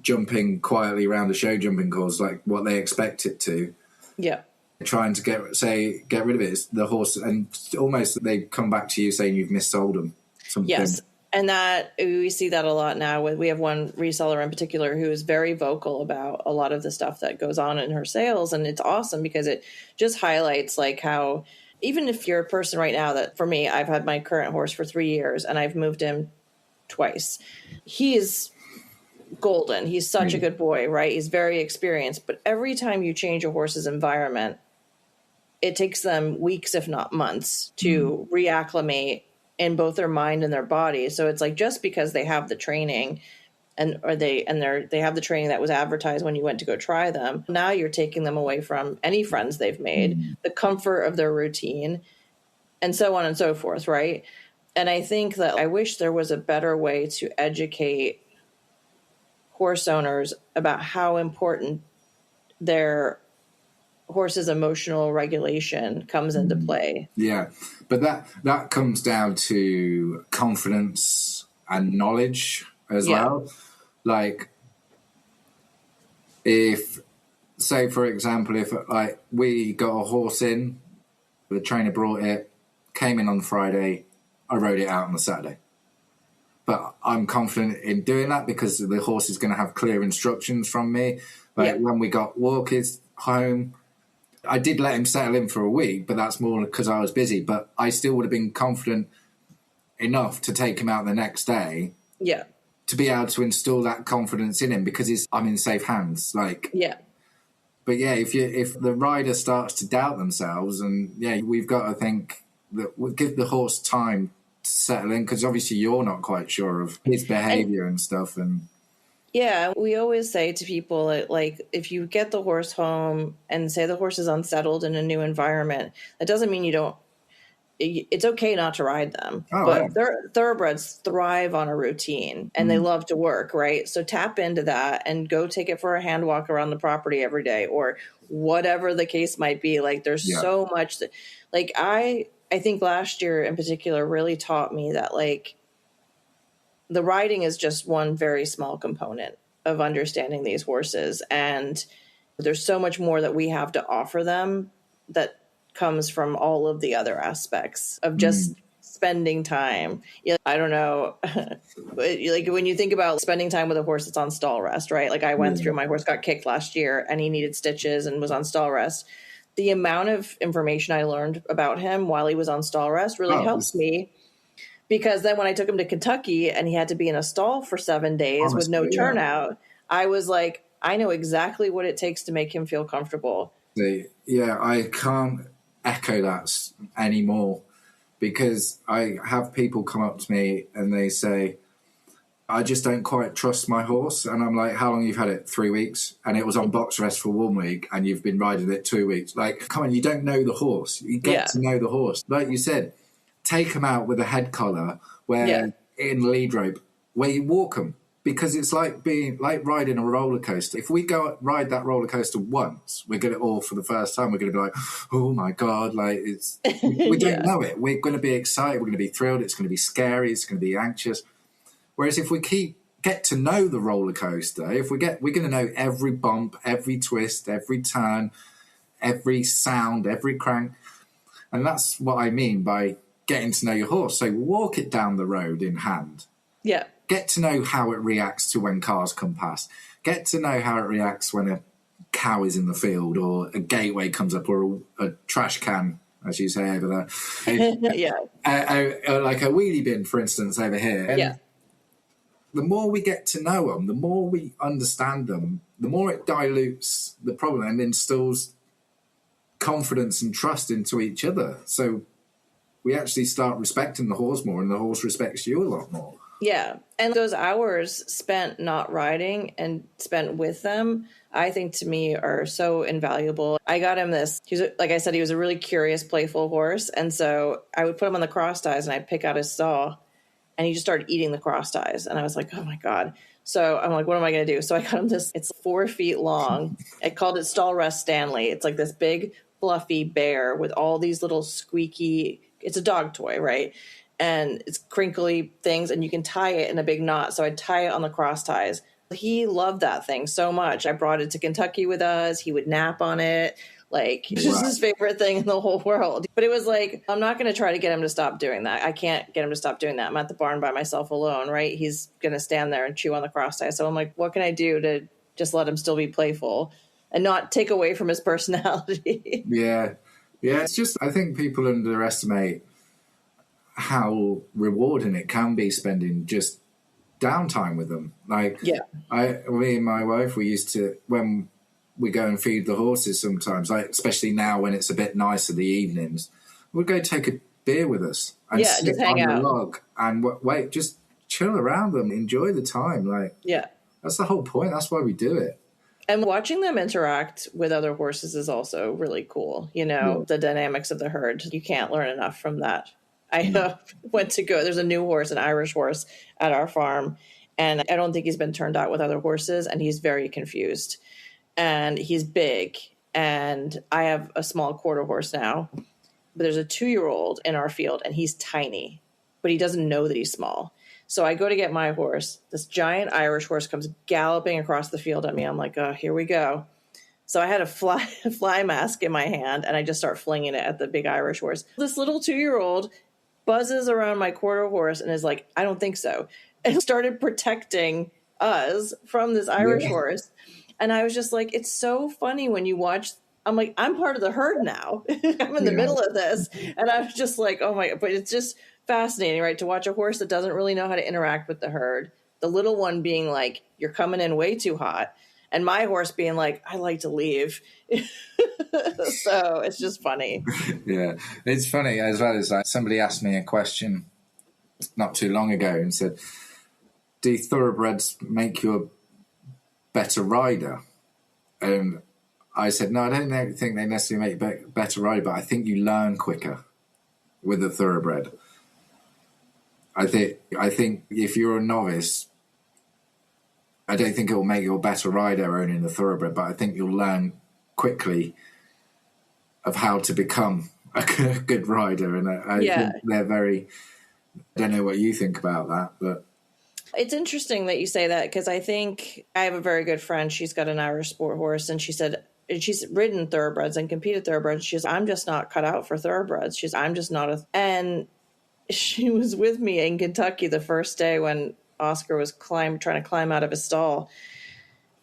jumping quietly around the show jumping course like what they expect it to. Yeah, trying to get rid of it. It's the horse, and almost they come back to you saying you've missold them something. Yes, and that we see that a lot now. We have one reseller in particular who is very vocal about a lot of the stuff that goes on in her sales, and it's awesome because it just highlights like how even if you're a person right now that, for me, I've had my current horse for 3 years and I've moved him twice. He is golden. He's such a good boy, right? He's very experienced, but every time you change a horse's environment, it takes them weeks, if not months, to reacclimate in both their mind and their body. So it's like, just because they have the training they have the training that was advertised when you went to go try them, now you're taking them away from any friends they've made, the comfort of their routine, and so on and so forth, right? And I think that I wish there was a better way to educate horse owners about how important their horse's emotional regulation comes into play. Yeah, but that comes down to confidence and knowledge as well. Like, if, say, for example, if like we got a horse in, the trainer brought it, came in on Friday, I rode it out on the Saturday. But I'm confident in doing that because the horse is going to have clear instructions from me. Like when we got Walkers home, I did let him settle in for a week, but that's more because I was busy. But I still would have been confident enough to take him out the next day. Yeah. To be able to instill that confidence in him because I'm in safe hands. Like, yeah. But yeah, if the rider starts to doubt themselves, and we've got to think that we'll give the horse time to settle in, because obviously you're not quite sure of his behavior and stuff. And yeah, we always say to people, like, if you get the horse home and say the horse is unsettled in a new environment, that doesn't mean you don't. It's okay not to ride them, but thoroughbreds thrive on a routine and they love to work, right? So tap into that and go take it for a hand walk around the property every day, or whatever the case might be. Like, there's so much that, like, I think last year in particular really taught me that, like, the riding is just one very small component of understanding these horses. And there's so much more that we have to offer them that comes from all of the other aspects of just spending time. I don't know, like when you think about spending time with a horse that's on stall rest, right? Like I went through, my horse got kicked last year and he needed stitches and was on stall rest. The amount of information I learned about him while he was on stall rest really helps me, because then when I took him to Kentucky and he had to be in a stall for 7 days with no turnout, I was like, I know exactly what it takes to make him feel comfortable. Yeah, I can't echo that anymore, because I have people come up to me and they say, I just don't quite trust my horse. And I'm like, how long you've had it? 3 weeks. And it was on box rest for 1 week and you've been riding it 2 weeks. Like, come on, you don't know the horse. You get to know the horse. Like you said, take them out with a head collar where in lead rope, where you walk them. Because it's like riding a roller coaster. If we go ride that roller coaster once, we're going to, or for the first time, we're going to be like, oh my God, like we don't know it. We're going to be excited. We're going to be thrilled. It's going to be scary. It's going to be anxious. Whereas if we get to know the roller coaster, we're going to know every bump, every twist, every turn, every sound, every crank. And that's what I mean by getting to know your horse. So walk it down the road in hand. Yeah. Get to know how it reacts to when cars come past. Get to know how it reacts when a cow is in the field or a gateway comes up or a trash can, as you say over there. Like a wheelie bin, for instance, over here. And the more we get to know them, the more we understand them, the more it dilutes the problem and instills confidence and trust into each other. So we actually start respecting the horse more, and the horse respects you a lot more. Yeah. And those hours spent not riding and spent with them, I think to me are so invaluable. I got him this. Like I said, he was a really curious, playful horse. And so I would put him on the cross ties and I'd pick out his stall and he just started eating the cross ties. And I was like, oh my God. So I'm like, what am I going to do? So I got him this. It's 4 feet long. I called it Stall Rest Stanley. It's like this big, fluffy bear with all these little squeaky, it's a dog toy, right? And it's crinkly things, and you can tie it in a big knot. So I'd tie it on the cross ties. He loved that thing so much. I brought it to Kentucky with us. He would nap on it. Like, it's just his favorite thing in the whole world. But it was like, I'm not going to try to get him to stop doing that. I can't get him to stop doing that. I'm at the barn by myself alone, right? He's going to stand there and chew on the cross ties. So I'm like, what can I do to just let him still be playful and not take away from his personality? Yeah. It's just, I think people underestimate how rewarding it can be spending just downtime with them. Like, me and my wife, we used to, when we go and feed the horses sometimes, like especially now when it's a bit nicer the evenings, we'd go take a beer with us and sit just hang on out. the log and wait, just chill around them, enjoy the time. Like, that's the whole point. That's why we do it. And watching them interact with other horses is also really cool. You know, the dynamics of the herd. You can't learn enough from that. I went to go, there's a new horse, an Irish horse at our farm. And I don't think he's been turned out with other horses. And he's very confused. And he's big. And I have a small quarter horse now. But there's a 2-year-old in our field and he's tiny. But he doesn't know that he's small. So I go to get my horse. This giant Irish horse comes galloping across the field at me. I'm like, oh, here we go. So I had a fly mask in my hand and I just start flinging it at the big Irish horse. This little 2-year-old buzzes around my quarter horse and is like, I don't think so. And started protecting us from this Irish horse. And I was just like, it's so funny when you watch. I'm like, I'm part of the herd now. I'm in the middle of this. And I was just like, oh my, but it's just fascinating, right? To watch a horse that doesn't really know how to interact with the herd. The little one being like, you're coming in way too hot. And my horse being like, I like to leave. So it's just funny. Yeah, it's funny as well as like somebody asked me a question not too long ago and said, do thoroughbreds make you a better rider? And I said, no, I don't think they necessarily make you a better rider, but I think you learn quicker with a thoroughbred. I think if you're a novice, I don't think it will make you a better rider owning a thoroughbred, but I think you'll learn quickly of how to become a good rider. And I think they're very, I don't know what you think about that, but. It's interesting that you say that because I think I have a very good friend. She's got an Irish sport horse and she said, she's ridden thoroughbreds and competed thoroughbreds. She's, I'm just not cut out for thoroughbreds. I'm just not and she was with me in Kentucky the first day when Oscar was trying to climb out of his stall.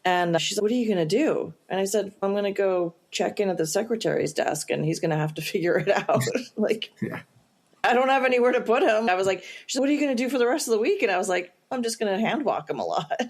And she said, what are you going to do? And I said, I'm going to go check in at the secretary's desk and he's going to have to figure it out. I don't have anywhere to put him. I was like, she said, what are you going to do for the rest of the week? And I was like, I'm just going to hand walk him a lot.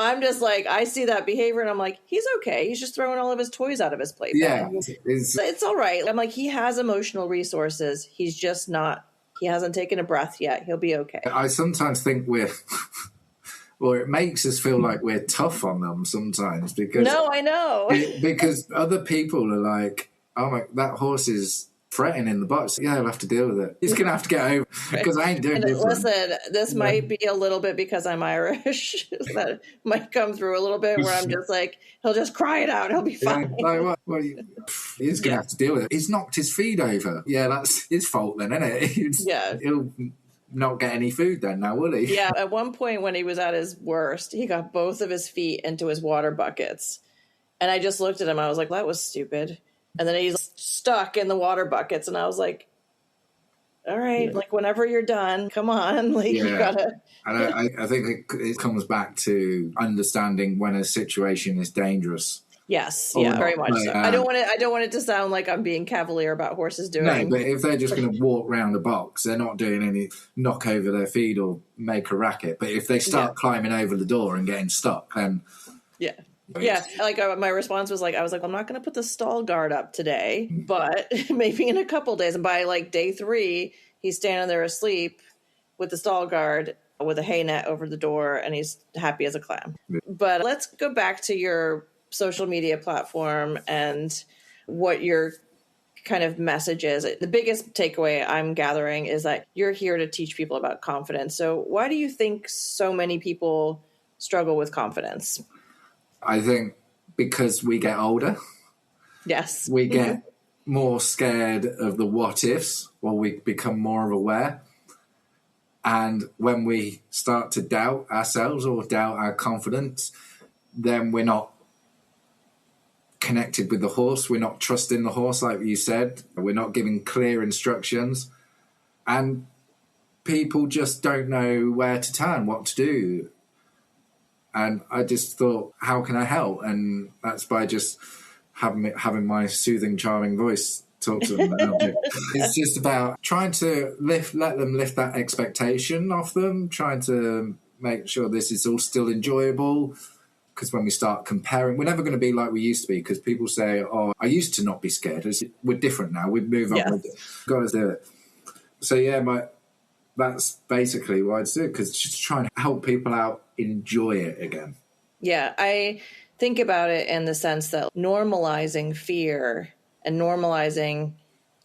I'm just like, I see that behavior and I'm like, he's okay. He's just throwing all of his toys out of his playpen. Yeah. It's all right. I'm like, he has emotional resources. He's just not, he hasn't taken a breath yet. He'll be okay. I sometimes think it makes us feel like we're tough on them sometimes because. No, I know. Because other people are like, oh my, that horse is fretting in the box. Yeah, I'll have to deal with it. He's going to have to get over because I ain't doing it. Listen, this might be a little bit because I'm Irish. That might come through a little bit where I'm just like, he'll just cry it out. He'll be fine. Like, he's going to have to deal with it. He's knocked his feed over. Yeah, that's his fault then, isn't it? He'll not get any food then now, will he? Yeah, at one point when he was at his worst, he got both of his feet into his water buckets. And I just looked at him. I was like, that was stupid. And then he's stuck in the water buckets. And I was like, all right, like whenever you're done, come on. Like you gotta. And I think it comes back to understanding when a situation is dangerous. Yes. Yeah, very much so. I don't want it to sound like I'm being cavalier about horses doing. No, but if they're just going to walk around the box, they're not doing any knock over their feed or make a racket. But if they start climbing over the door and getting stuck, then Yeah, like my response was like, I was like, I'm not going to put the stall guard up today, but maybe in a couple days. And by like day 3, he's standing there asleep with the stall guard with a hay net over the door, and he's happy as a clam. But let's go back to your social media platform and what your kind of message is. The biggest takeaway I'm gathering is that you're here to teach people about confidence. So why do you think so many people struggle with confidence? I think because we get older. Yes. We get more scared of the what ifs, or we become more aware. And when we start to doubt ourselves or doubt our confidence, then we're not connected with the horse. We're not trusting the horse, like you said. We're not giving clear instructions. And people just don't know where to turn, what to do. And I just thought, how can I help? And that's by just having my soothing, charming voice talk to them about it. It's just about trying to let them lift that expectation off them, trying to make sure this is all still enjoyable. Because when we start comparing, we're never going to be like we used to be, because people say, oh, I used to not be scared. We're different now. We've moved on. We've got to do it. So, yeah, that's basically what I'd do, because just trying to help people out enjoy it again. Yeah, I think about it in the sense that normalizing fear and normalizing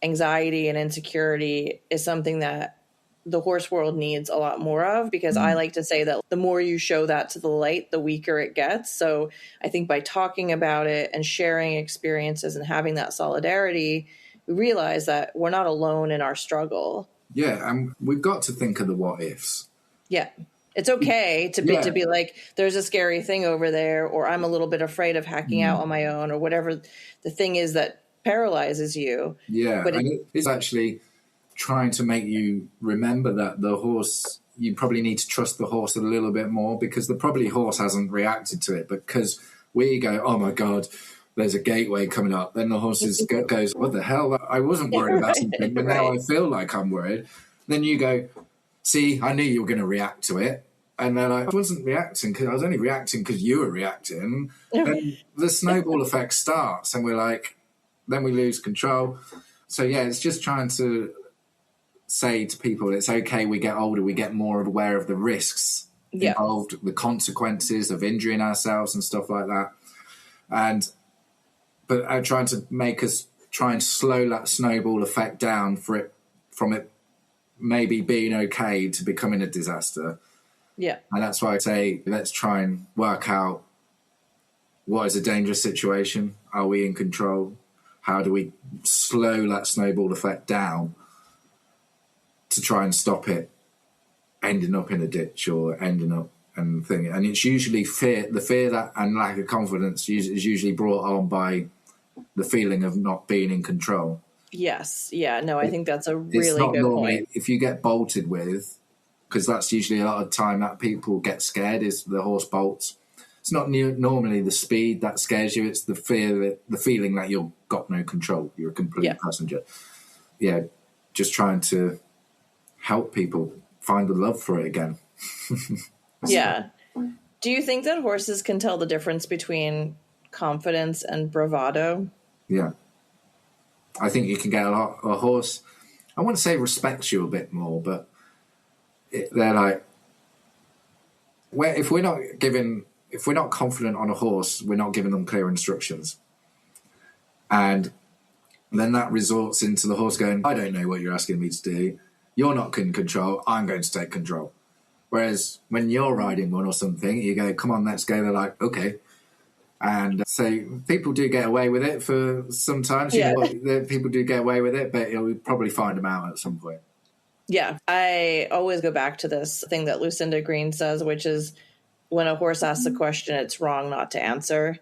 anxiety and insecurity is something that the horse world needs a lot more of, because I like to say that the more you show that to the light, the weaker it gets. So I think by talking about it and sharing experiences and having that solidarity, we realize that we're not alone in our struggle. Yeah, and we've got to think of the what ifs. Yeah. It's okay to be like, there's a scary thing over there, or I'm a little bit afraid of hacking out on my own, or whatever the thing is that paralyzes you. Yeah, but it's actually trying to make you remember that the horse, you probably need to trust the horse a little bit more, because the probably horse hasn't reacted to it. Because we go, oh my God, there's a gateway coming up. Then the horse goes, what the hell? I wasn't worried about something, but now I feel like I'm worried. Then you go, see, I knew you were going to react to it. And they're like, I wasn't reacting, because I was only reacting because you were reacting. And the snowball effect starts, and we're like, then we lose control. So, yeah, it's just trying to say to people, it's okay, we get older, we get more aware of the risks involved, the consequences of injuring ourselves and stuff like that. But I'm trying to make us try and slow that snowball effect down from it maybe being okay to becoming a disaster. Yeah. And that's why I say, let's try and work out, what is a dangerous situation? Are we in control? How do we slow that snowball effect down to try and stop it ending up in a ditch or ending up and thing? And it's usually fear. The fear that and lack of confidence is usually brought on by the feeling of not being in control. Yes. Yeah. No, I think that's a really it's not good normally, point. If you get bolted with, because that's usually a lot of time that people get scared, is the horse bolts. It's not normally the speed that scares you. It's the fear, the feeling that you've got no control. You're a complete passenger. Yeah, just trying to help people find the love for it again. Yeah. Do you think that horses can tell the difference between confidence and bravado? Yeah. I think you can get a horse, I wouldn't say respects you a bit more, but they're like, if we're not confident on a horse, we're not giving them clear instructions. And then that resorts into the horse going, I don't know what you're asking me to do. You're not in control. I'm going to take control. Whereas when you're riding one or something, you go, come on, let's go. They're like, okay. And so people do get away with it for sometimes. You know, people do get away with it, but you'll probably find them out at some point. Yeah. I always go back to this thing that Lucinda Green says, which is when a horse asks a question, it's wrong not to answer.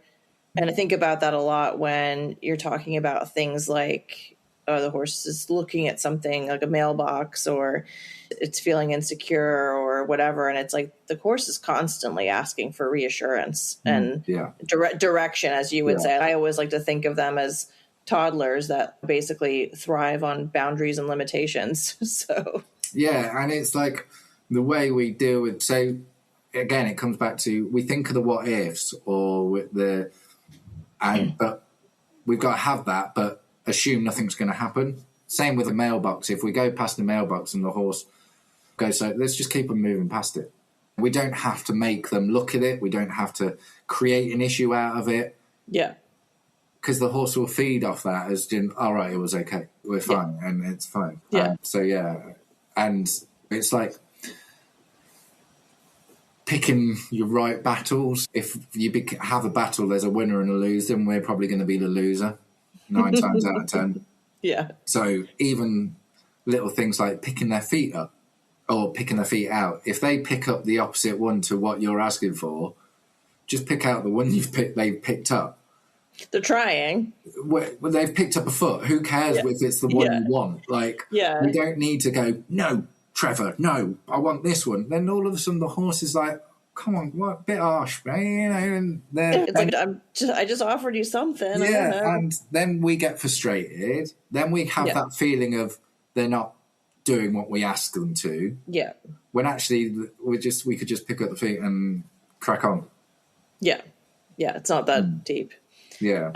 And I think about that a lot when you're talking about things like, oh, the horse is looking at something like a mailbox, or it's feeling insecure or whatever. And it's like the horse is constantly asking for reassurance and direction, as you would say. I always like to think of them as toddlers that basically thrive on boundaries and limitations. So yeah, and it's like the way we deal with, say, again, it comes back to, we think of the what ifs but we've got to have that, but assume nothing's going to happen. Same with a mailbox. If we go past the mailbox and the horse goes, so let's just keep them moving past it. We don't have to make them look at it. We don't have to create an issue out of it. Yeah. Because the horse will feed off that as, all right, it was okay. We're fine, and it's fine. Yeah. And it's like picking your right battles. If you have a battle, there's a winner and a loser, and we're probably going to be the loser 9 times out of 10. Yeah. So even little things like picking their feet up or picking their feet out, if they pick up the opposite one to what you're asking for, just pick out the one they've picked up. They're trying. Well, they've picked up a foot. Who cares if it's the one you want? We don't need to go, no, Trevor, no, I want this one. Then all of a sudden the horse is like, come on, what, a bit harsh, man. It's like, I just offered you something. Yeah, and then we get frustrated. Then we have that feeling of they're not doing what we ask them to. Yeah. When actually we could just pick up the feet and crack on. Yeah. Yeah, it's not that deep. Yeah.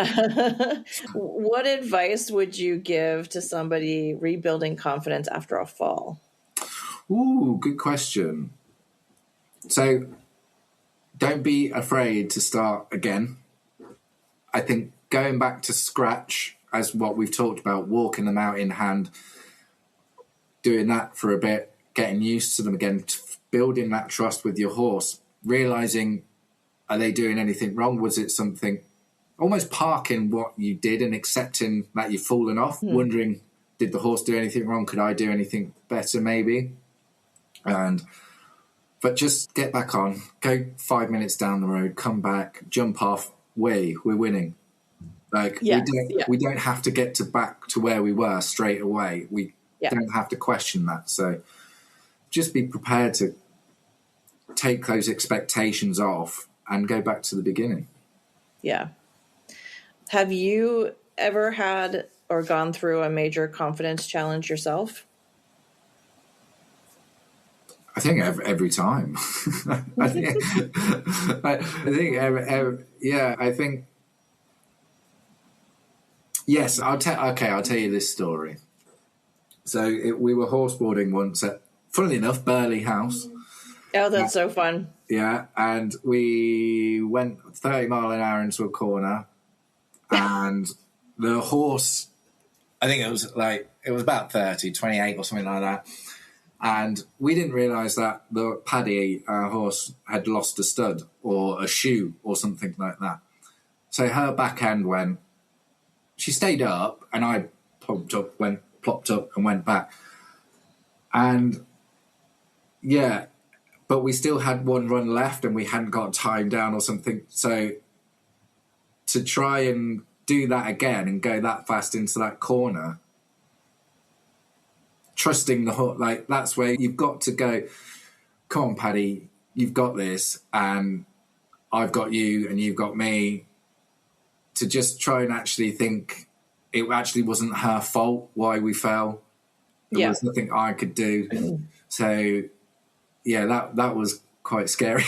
What advice would you give to somebody rebuilding confidence after a fall? Ooh, good question. So don't be afraid to start again. I think going back to scratch, as what we've talked about, walking them out in hand, doing that for a bit, getting used to them again, building that trust with your horse, realising, are they doing anything wrong? Was it something, almost parking what you did and accepting that you've fallen off, wondering, did the horse do anything wrong? Could I do anything better maybe? But just get back on, go 5 minutes down the road, come back, jump off, we're winning. We don't have to get back to where we were straight away. We don't have to question that. So just be prepared to take those expectations off and go back to the beginning. Yeah. Have you ever had or gone through a major confidence challenge yourself? I think every time. I think yes. I'll tell you this story. So we were horseboarding once at, funnily enough, Burley House. Oh, that's so fun. Yeah, and we went 30 mile an hour into a corner, and the horse, I think it was about 28 or something like that. And we didn't realise that the Paddy, our horse, had lost a stud or a shoe or something like that. So her back end she stayed up, and I plopped up and went back. And yeah, but we still had one run left and we hadn't got time down or something. So to try and do that again and go that fast into that corner, trusting the horse, that's where you've got to go, come on, Paddy, you've got this, and I've got you and you've got me, to just try and actually think it actually wasn't her fault why we fell. There was nothing I could do. So, yeah, that was quite scary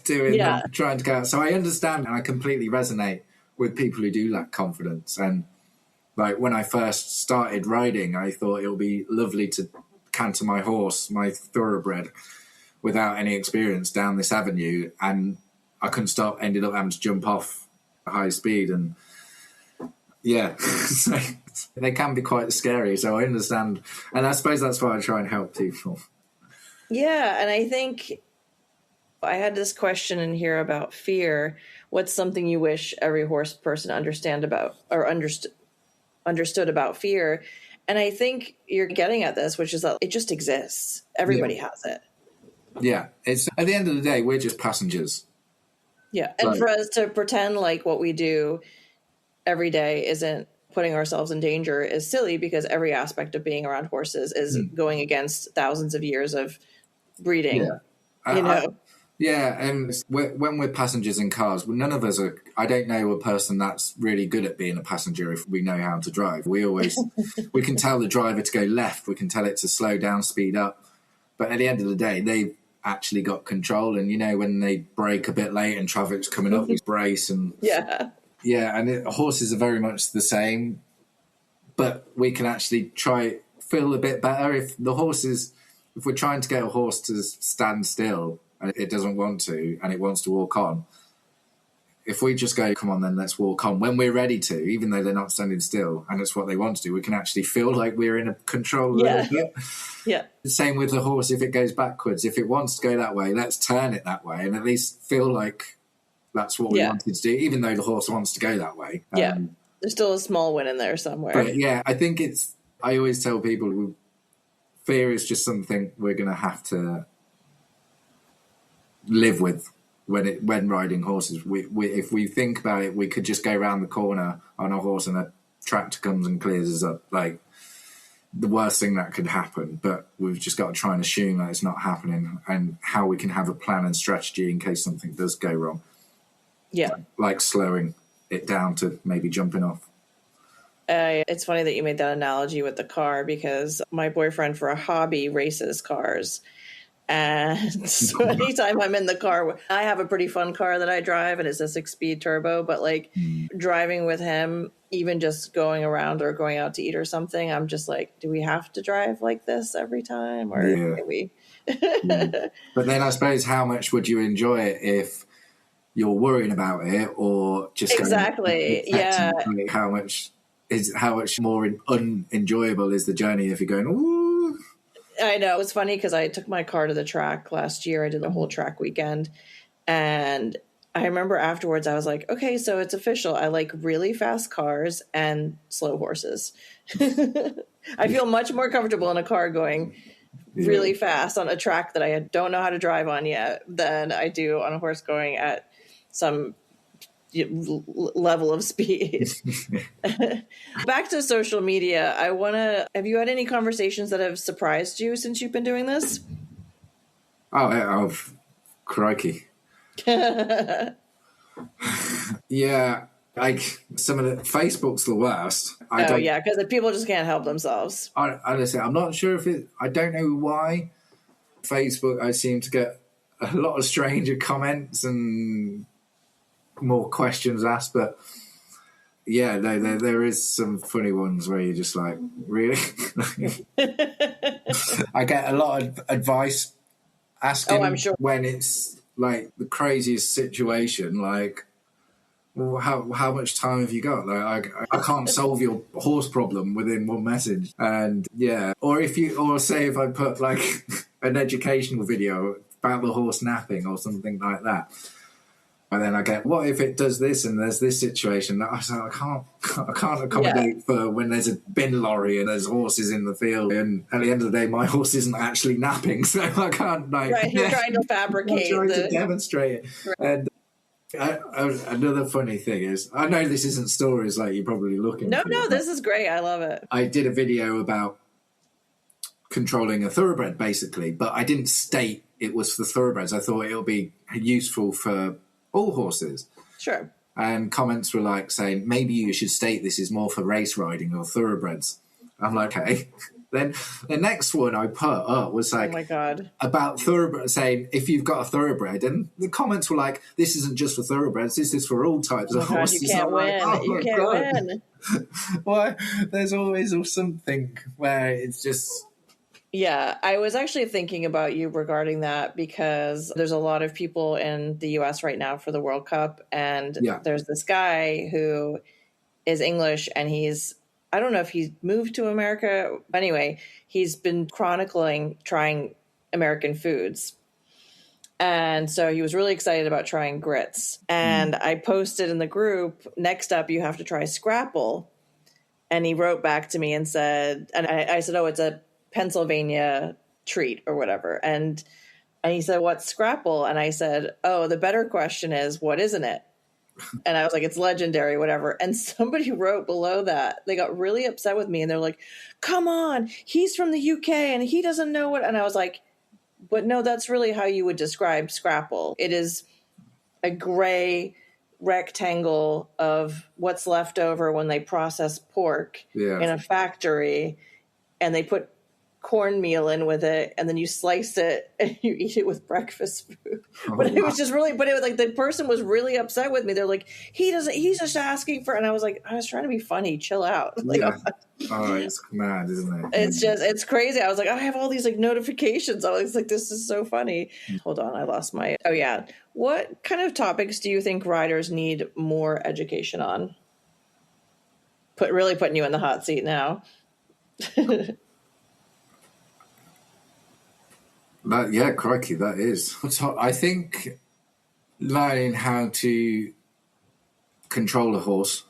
doing that, trying to go out. So I understand and I completely resonate with people who do lack confidence. And when I first started riding, I thought it would be lovely to canter my horse, my Thoroughbred, without any experience down this avenue. And I couldn't stop, ended up having to jump off at high speed. And yeah, so they can be quite scary. So I understand. And I suppose that's why I try and help people. Yeah, and I think I had this question in here about fear. What's something you wish every horse person understood about fear? And I think you're getting at this, which is that it just exists. Everybody has it. Yeah, it's at the end of the day, we're just passengers. Yeah, and for us to pretend like what we do every day isn't putting ourselves in danger is silly, because every aspect of being around horses is going against thousands of years of breeding. Yeah. And when we're passengers in cars, none of us are. I don't know a person that's really good at being a passenger if we know how to drive. We can tell the driver to go left. We can tell it to slow down, speed up. But at the end of the day, actually got control. And, when they brake a bit late and traffic's coming up, we brace and... Yeah, and horses are very much the same, but we can actually feel a bit better if we're trying to get a horse to stand still and it doesn't want to and it wants to walk on. If we just go, come on, then let's walk on when we're ready to, even though they're not standing still, and it's what they want to do, we can actually feel like we're in a control a little bit. Yeah. Same with the horse. If it goes backwards, if it wants to go that way, let's turn it that way and at least feel like that's what we wanted to do, even though the horse wants to go that way. There's still a small win in there somewhere. But I think I always tell people fear is just something we're going to have to live with when riding horses. If we think about it, we could just go around the corner on a horse and a tractor comes and clears us up. Like, the worst thing that could happen, but we've just got to try and assume that it's not happening and how we can have a plan and strategy in case something does go wrong. Yeah. Like slowing it down to maybe jumping off. It's funny that you made that analogy with the car, because my boyfriend for a hobby races cars. And so anytime I'm in the car, I have a pretty fun car that I drive and it's a 6-speed turbo, but like driving with him, even just going around or going out to eat or something, I'm just like, do we have to drive like this every time? Or can we? But then I suppose, how much would you enjoy it if you're worrying about it, or just exactly going, how much more unenjoyable is the journey if you're going, ooh. I know. It was funny because I took my car to the track last year. I did the whole track weekend, and I remember afterwards I was like, okay, so it's official. I like really fast cars and slow horses. I feel much more comfortable in a car going really fast on a track that I don't know how to drive on yet than I do on a horse going at some level of speed. Back to social media. Have you had any conversations that have surprised you since you've been doing this? Oh, crikey. Yeah, like some of the Facebook's the worst. Because people just can't help themselves. Honestly, I'm not sure I don't know why. Facebook, I seem to get a lot of stranger comments and more questions asked, but there is some funny ones where you're just like, really? I get a lot of advice asking I'm sure. when it's like the craziest situation, like, well, how much time have you got? Like, I can't solve your horse problem within one message. And or say if I put like an educational video about the horse napping or something like that, and then I get, what if it does this and there's this situation? I can't accommodate for when there's a bin lorry and there's horses in the field, and at the end of the day, my horse isn't actually napping, so I can't you're trying to fabricate. I'm trying to demonstrate it. Right. And another funny thing is, I know this isn't stories like you're probably looking for. No, this is great. I love it. I did a video about controlling a thoroughbred, basically, but I didn't state it was for thoroughbreds. I thought it would be useful for all horses. Sure. And comments were like saying, maybe you should state this is more for race riding or thoroughbreds. I'm like, okay. Then the next one I put up was like, oh my God, about thoroughbreds, saying if you've got a thoroughbred, and the comments were like, this isn't just for thoroughbreds, this is for all types of horses. You can't win. You can't win. Well, there's always something where it's just... Yeah, I was actually thinking about you regarding that, because there's a lot of people in the US right now for the World Cup, and there's this guy who is English, and I don't know if he's moved to America. Anyway, he's been chronicling trying American foods. And so he was really excited about trying grits. And I posted in the group, next up, you have to try scrapple. And he wrote back to me and said, and I said, oh, it's a Pennsylvania treat or whatever. And he said, what's scrapple? And I said, oh, the better question is, what isn't it? And I was like, it's legendary, whatever. And somebody wrote below that, they got really upset with me, and they're like, come on, he's from the UK and he doesn't know what. And I was like, but no, that's really how you would describe scrapple. It is a gray rectangle of what's left over when they process pork in a factory, and they put cornmeal in with it, and then you slice it and you eat it with breakfast food. Oh, But it wow. was just really, but it was like the person was really upset with me. They're like, he's just asking for, and I was like, I was trying to be funny, chill out. Like, Yeah. Oh, it's mad, isn't it? it's crazy. I was like, I have all these like notifications. I was like, this is so funny. Hold on, I lost my, oh yeah. What kind of topics do you think riders need more education on? Really putting you in the hot seat now. Yeah, crikey, that is. I think learning how to control a horse.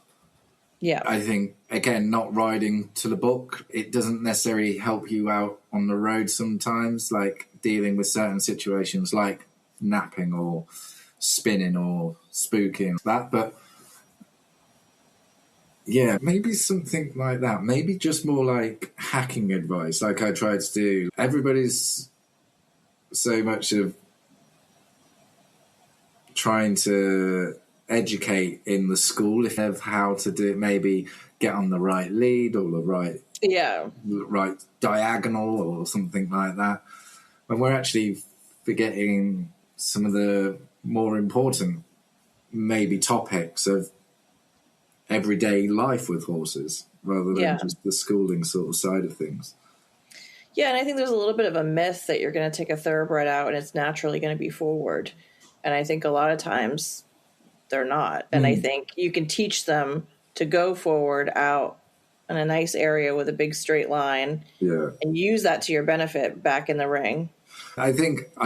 Yeah. I think, again, not riding to the book. It doesn't necessarily help you out on the road sometimes, like dealing with certain situations like napping or spinning or spooking, that. But yeah, maybe something like that. Maybe just more like hacking advice, like I tried to do. Everybody's so much of trying to educate in the school if of how to do it, maybe get on the right lead or the right diagonal or something like that, when we're actually forgetting some of the more important maybe topics of everyday life with horses rather than just the schooling sort of side of things. Yeah, and I think there's a little bit of a myth that you're going to take a thoroughbred out and it's naturally going to be forward. And I think a lot of times they're not. And I think you can teach them to go forward out in a nice area with a big straight line and use that to your benefit back in the ring. I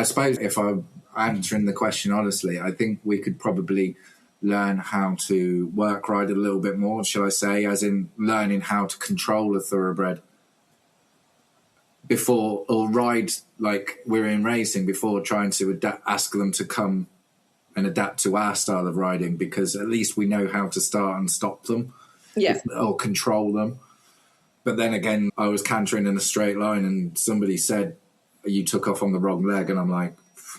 suppose if I'm answering the question honestly, I think we could probably learn how to work ride a little bit more, shall I say, as in learning how to control a thoroughbred before, or ride like we're in racing, before trying to ask them to come and adapt to our style of riding, because at least we know how to start and stop them or control them. But then again, I was cantering in a straight line and somebody said, you took off on the wrong leg, and I'm like,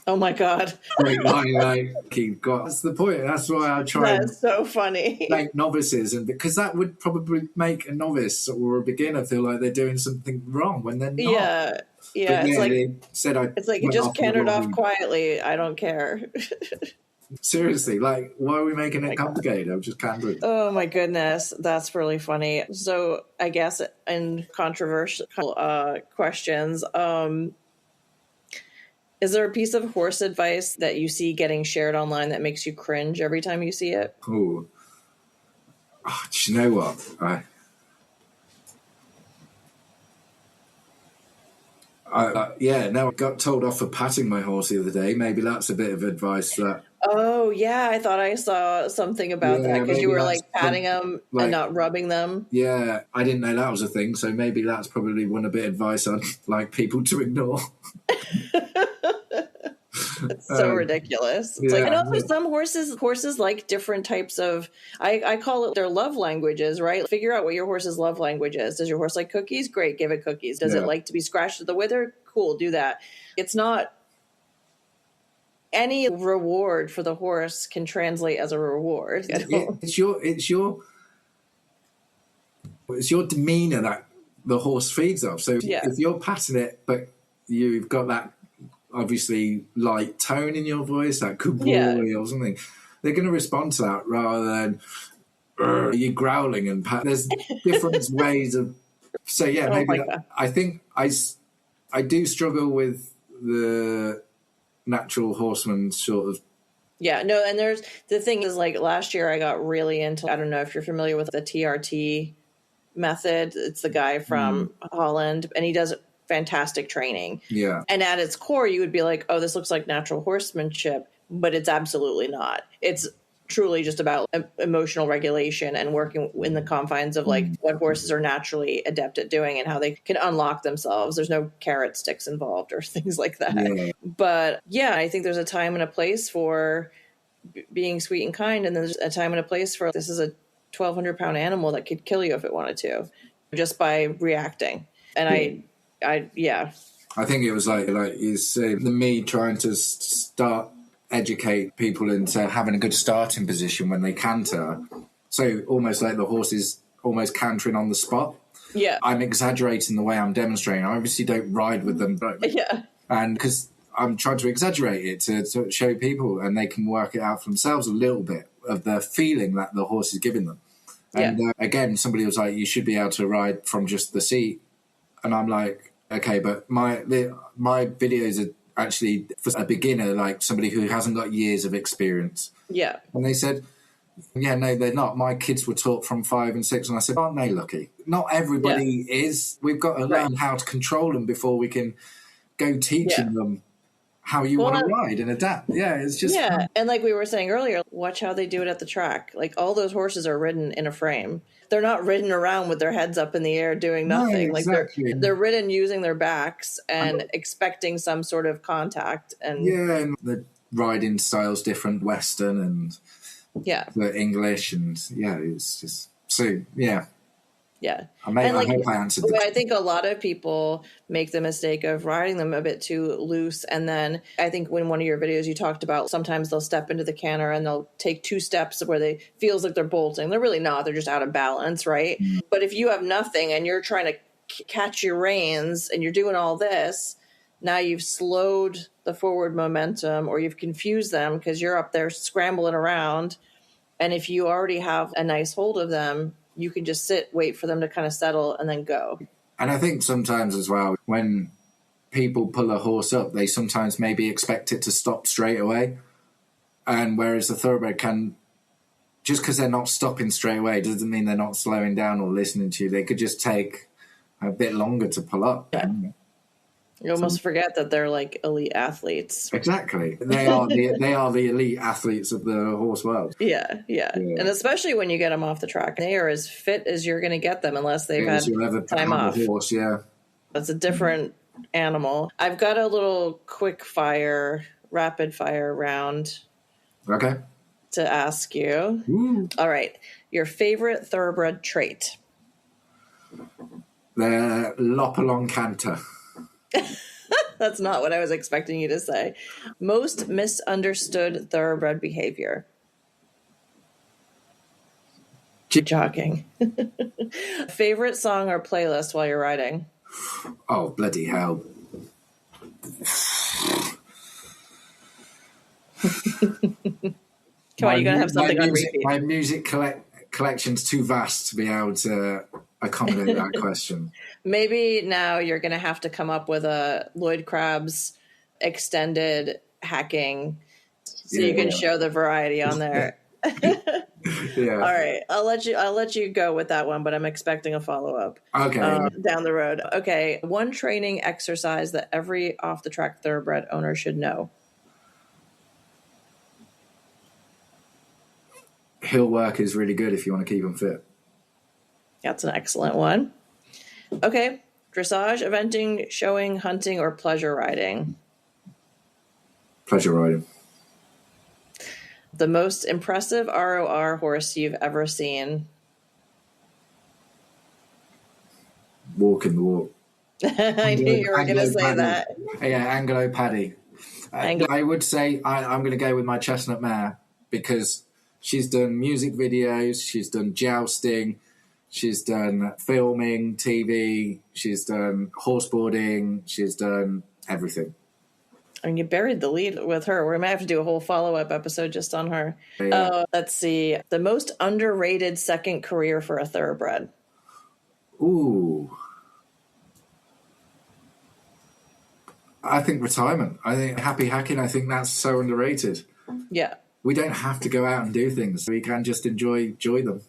oh my God. Straight line, like, that's the point. That's why I try. That's so funny. Like novices, and because that would probably make a novice or a beginner feel like they're doing something wrong when they're not. Yeah. It's like you just cantered off quietly. I don't care. Seriously, like, why are we making it complicated? I'm just cantering. Oh my goodness, that's really funny. So I guess in controversial questions, is there a piece of horse advice that you see getting shared online that makes you cringe every time you see it? Oh, do you know what? I got told off for patting my horse the other day. Maybe that's a bit of advice that. Oh yeah, I thought I saw something about that because you were like patting them and not rubbing them. Yeah, I didn't know that was a thing, so maybe that's probably one a bit of advice I'd like people to ignore. It's so ridiculous. It's like, and also some horses like different types of, I call it their love languages, right? Figure out what your horse's love language is. Does your horse like cookies? Great, give it cookies. Does it like to be scratched at the wither? Cool, do that. It's not any reward for the horse can translate as a reward. It's your demeanor that the horse feeds off. So if you're patting it, but you've got that obviously light tone in your voice, that good boy or something, they're going to respond to that rather than you growling and there's different ways of. So maybe I think I do struggle with the natural horseman sort of. Yeah, no, and there's the thing is, like, last year I got really into, I don't know if you're familiar with the TRT method. It's the guy from Holland, and he does fantastic training. Yeah. And at its core, you would be like, oh, this looks like natural horsemanship, but it's absolutely not. It's truly just about emotional regulation and working in the confines of like what horses are naturally adept at doing and how they can unlock themselves. There's no carrot sticks involved or things like that. Yeah. But yeah, I think there's a time and a place for being sweet and kind. And there's a time and a place for this is a 1,200-pound animal that could kill you if it wanted to, just by reacting. And I think it was like you say, me trying to educate people into having a good starting position when they canter. So almost like the horse is almost cantering on the spot. Yeah. I'm exaggerating the way I'm demonstrating. I obviously don't ride with them. Yeah. And because I'm trying to exaggerate it to show people, and they can work it out for themselves a little bit of the feeling that the horse is giving them. And again, somebody was like, you should be able to ride from just the seat. And I'm like, okay, but my videos are actually for a beginner, like somebody who hasn't got years of experience. Yeah. And they said, yeah, no, they're not. My kids were taught from 5 and 6. And I said, aren't they lucky? Not everybody is. We've got to learn how to control them before we can go teaching them how you want to ride and adapt. Yeah, it's just fun. And like we were saying earlier, watch how they do it at the track. Like all those horses are ridden in a frame. They're not ridden around with their heads up in the air doing nothing. No, exactly. Like they're ridden using their backs and expecting some sort of contact. And and the riding style's different, Western and the English, and it's just so I hope I answered the question. I think a lot of people make the mistake of riding them a bit too loose. And then I think when one of your videos you talked about sometimes they'll step into the canter and they'll take 2 steps where they feels like they're bolting. They're really not. They're just out of balance, right? Mm-hmm. But if you have nothing and you're trying to catch your reins and you're doing all this, now you've slowed the forward momentum or you've confused them because you're up there scrambling around. And if you already have a nice hold of them, you can just sit, wait for them to kind of settle, and then go. And I think sometimes as well, when people pull a horse up, they sometimes maybe expect it to stop straight away. And whereas the thoroughbred can, just because they're not stopping straight away, doesn't mean they're not slowing down or listening to you. They could just take a bit longer to pull up. Yeah. You almost forget that they're like elite athletes. Exactly. They are the elite athletes of the horse world. Yeah. And especially when you get them off the track, they are as fit as you're going to get them unless they've had time off. Horse, That's a different animal. I've got a little rapid fire round. Okay. To ask you. Ooh. All right. Your favorite thoroughbred trait? The lop along canter. That's not what I was expecting you to say. Most misunderstood thoroughbred behavior. Jogging. Favorite song or playlist while you're riding? Oh, bloody hell. Come on, you're going to have something on repeat. My music collection's too vast to be able to accommodate that question. Maybe now you're going to have to come up with a Lloyd Crabb's extended hacking so you can show the variety on there. All right. I'll let you go with that one, but I'm expecting a follow-up. Okay. Down the road. Okay. One training exercise that every off-the-track thoroughbred owner should know. Hill work is really good if you want to keep them fit. That's an excellent one. Okay. Dressage, eventing, showing, hunting, or pleasure riding? Pleasure riding. The most impressive ROR horse you've ever seen? Walking the walk. I knew you were going to say that. Yeah, Anglo Paddy. I would say I'm going to go with my chestnut mare because she's done music videos, she's done jousting, she's done filming, TV, she's done horseboarding, she's done everything. I mean, you buried the lead with her. We might have to do a whole follow-up episode just on her. Yeah. Let's see. The most underrated second career for a thoroughbred. Ooh. I think retirement. I think happy hacking, I think that's so underrated. Yeah. We don't have to go out and do things. We can just enjoy them.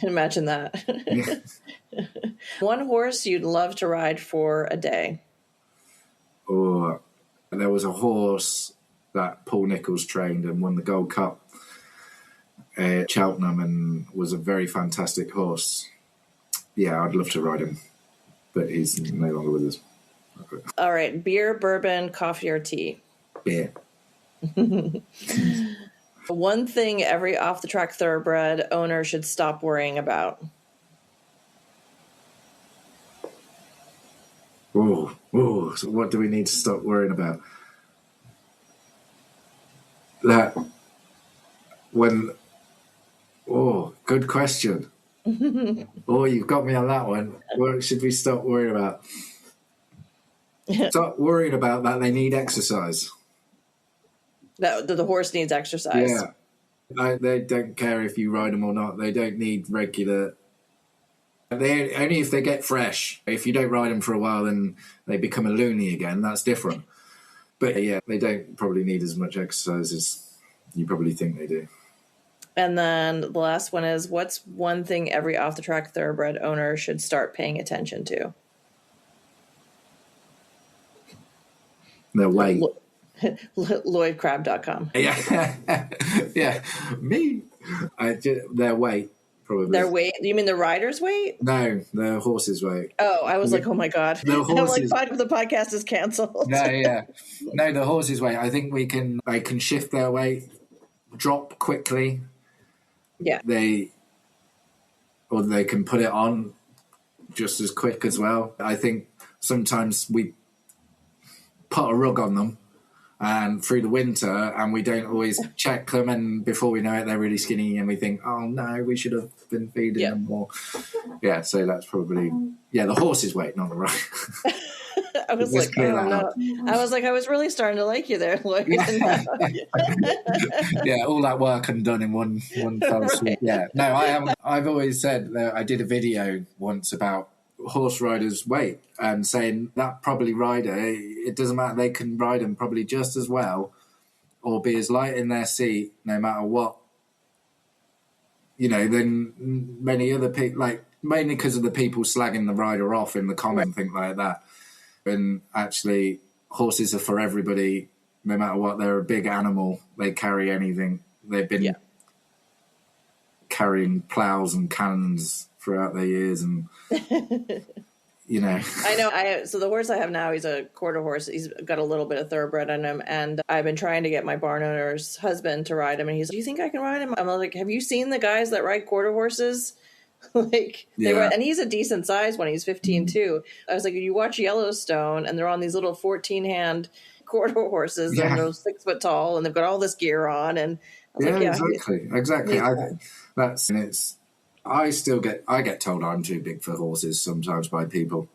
Imagine that. One horse you'd love to ride for a day. Or there was a horse that Paul Nicholls trained and won the Gold Cup at Cheltenham and was a very fantastic horse. Yeah, I'd love to ride him, but he's no longer with us. All right. Beer, bourbon, coffee, or tea? Beer. One thing every off-the-track thoroughbred owner should stop worrying about. So what do we need to stop worrying about? Good question. Oh, you've got me on that one. What should we stop worrying about? Stop worrying about that. They need exercise. That the horse needs exercise. Yeah. They don't care if you ride them or not. They don't need regular. They only if they get fresh. If you don't ride them for a while, then they become a loony again. That's different. But yeah, they don't probably need as much exercise as you probably think they do. And then the last one is, what's one thing every off-the-track thoroughbred owner should start paying attention to? Their weight. LloydCrabb.com. Yeah. Yeah. Me. Their weight, probably. Their weight? You mean the rider's weight? No, the horse's weight. Oh, I was like, oh my God. The horses. I'm like, the podcast is canceled. No, yeah. No, the horse's weight. I think they can shift their weight, drop quickly. Yeah. They can put it on just as quick as well. I think sometimes we put a rug on them and through the winter and we don't always check them, and before we know it they're really skinny and we think, oh no, we should have been feeding them more. Yeah, so that's probably the horse's weight, not the right. I was like, oh no. I was like, I was really starting to like you there, Lloyd. Yeah, all that work and done in one fell swoop. Yeah, no, I haven't. I've always said that I did a video once about horse riders' weight and saying that probably rider, it doesn't matter, they can ride them probably just as well or be as light in their seat no matter what, than many other people, like mainly because of the people slagging the rider off in the comment and things like that. And actually, horses are for everybody, no matter what. They're a big animal. They carry anything. They've been carrying plows and cannons throughout their years, and I know. So the horse I have now, he's a quarter horse. He's got a little bit of thoroughbred in him, and I've been trying to get my barn owner's husband to ride him. And he's like, "Do you think I can ride him?" I'm like, "Have you seen the guys that ride quarter horses?" And he's a decent size when he's 15 too. I was like, you watch Yellowstone and they're on these little 14-hand quarter horses and they're 6 foot tall and they've got all this gear on, and I was exactly. I get told I'm too big for horses sometimes by people.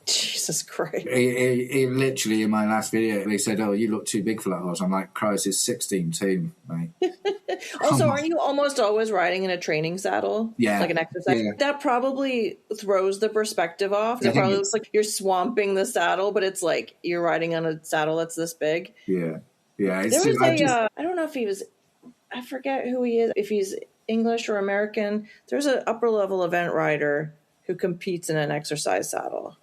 Jesus Christ. He literally in my last video they said, "Oh, you look too big for that horse." I'm like, Christ, he's 16 too, mate. Also, aren't you almost always riding in a training saddle? Yeah. Like an exercise? Yeah. That probably throws the perspective off. It probably looks like you're swamping the saddle, but it's like you're riding on a saddle that's this big. Yeah. Yeah. I don't know if I forget who he is, if he's English or American. There's an upper level event rider who competes in an exercise saddle.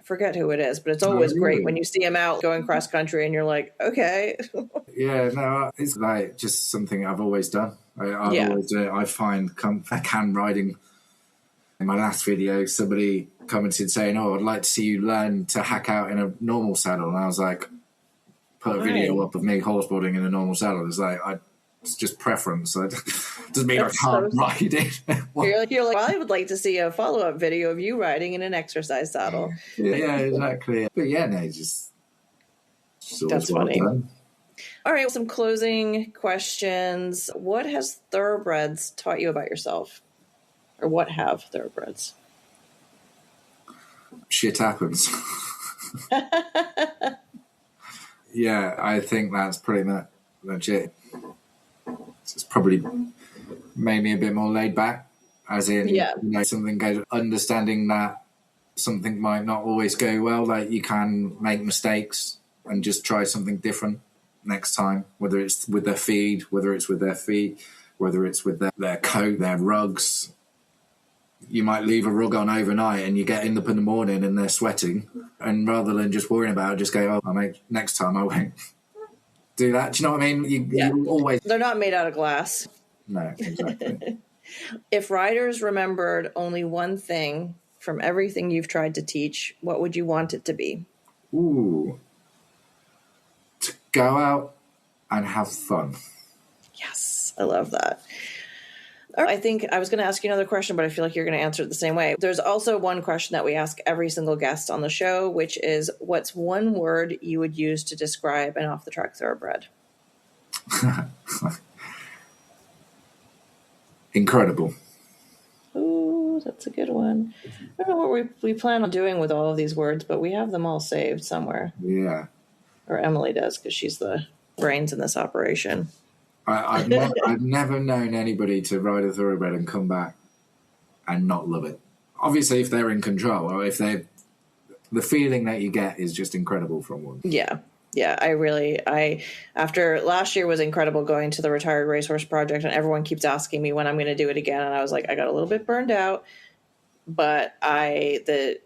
Forget who it is, but it's always great when you see him out going cross country and you're like, okay. Yeah, no, it's like just something I've always done. Always do it. I find I can riding. In my last video, somebody commented saying, "Oh, I'd like to see you learn to hack out in a normal saddle," and I was like, put a video up of me horseboarding in a normal saddle. It's like it's just preference. So it doesn't mean I can't ride it. You're like, well, I would like to see a follow-up video of you riding in an exercise saddle. Yeah, exactly. But yeah, no, just that's funny. Done. All right, some closing questions. What has thoroughbreds taught you about yourself? Or what have thoroughbreds? Shit happens. Yeah, I think that's pretty much it. It's probably made me a bit more laid back, as in something goes, understanding that something might not always go well, like you can make mistakes and just try something different next time, whether it's with their feed, whether it's with their feet, whether it's with their coat, their rugs. You might leave a rug on overnight and you get up in the morning and they're sweating, and rather than just worrying about it, just go, next time I won't do that. Do you know what I mean? You always... They're not made out of glass. No, exactly. If riders remembered only one thing from everything you've tried to teach, what would you want it to be? Ooh. To go out and have fun. Yes, I love that. I think I was going to ask you another question, but I feel like you're going to answer it the same way. There's also one question that we ask every single guest on the show, which is, what's one word you would use to describe an off-the-track thoroughbred? Incredible. Ooh. Oh, that's a good one. I don't know what we plan on doing with all of these words, but we have them all saved somewhere. Yeah. Or Emily does, because she's the brains in this operation. I've never known anybody to ride a thoroughbred and come back and not love it. Obviously, if they're in control, or if the feeling that you get is just incredible from one. Yeah. I after last year was incredible going to the Retired Racehorse Project, and everyone keeps asking me when I'm going to do it again. And I was like, I got a little bit burned out, but the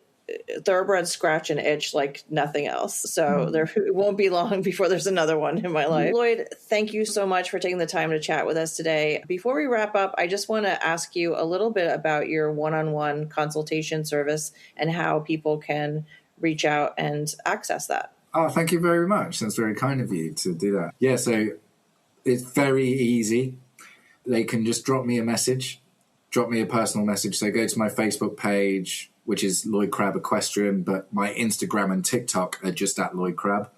Thoroughbreds scratch and itch like nothing else. So it won't be long before there's another one in my life. Lloyd, thank you so much for taking the time to chat with us today. Before we wrap up, I just want to ask you a little bit about your one-on-one consultation service and how people can reach out and access that. Oh, thank you very much. That's very kind of you to do that. Yeah, so it's very easy. They can just drop me a personal message. So go to my Facebook page, which is Lloyd Crabb Equestrian, but my Instagram and TikTok are just at Lloyd Crabb.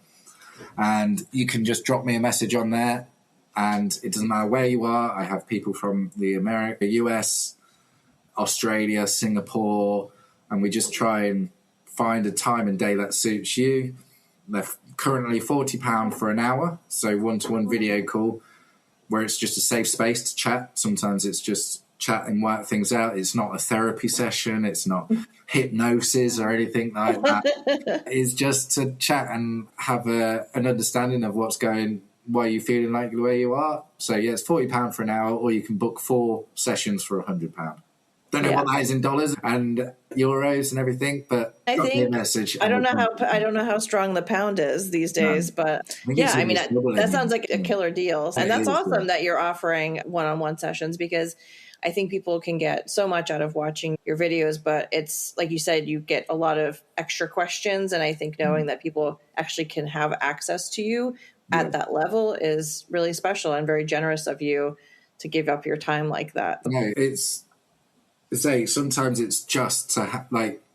And you can just drop me a message on there, and it doesn't matter where you are. I have people from the US, Australia, Singapore, and we just try and find a time and day that suits you. They're currently £40 for an hour, so one-to-one video call where it's just a safe space to chat. Sometimes it's just chat and work things out. It's not a therapy session. It's not hypnosis or anything like that. It's just to chat and have an understanding of why you're feeling like the way you are. So, yeah, it's £40 for an hour, or you can book 4 sessions for £100. Don't know what that is in dollars and euros and everything, but drop me a message. I don't know how strong the pound is these days, but that sounds like a killer deal. And that's awesome that you're offering one-on-one sessions, because I think people can get so much out of watching your videos, but it's like you said, you get a lot of extra questions. And I think knowing that people actually can have access to you at that level is really special and very generous of you to give up your time like that. No, sometimes it's just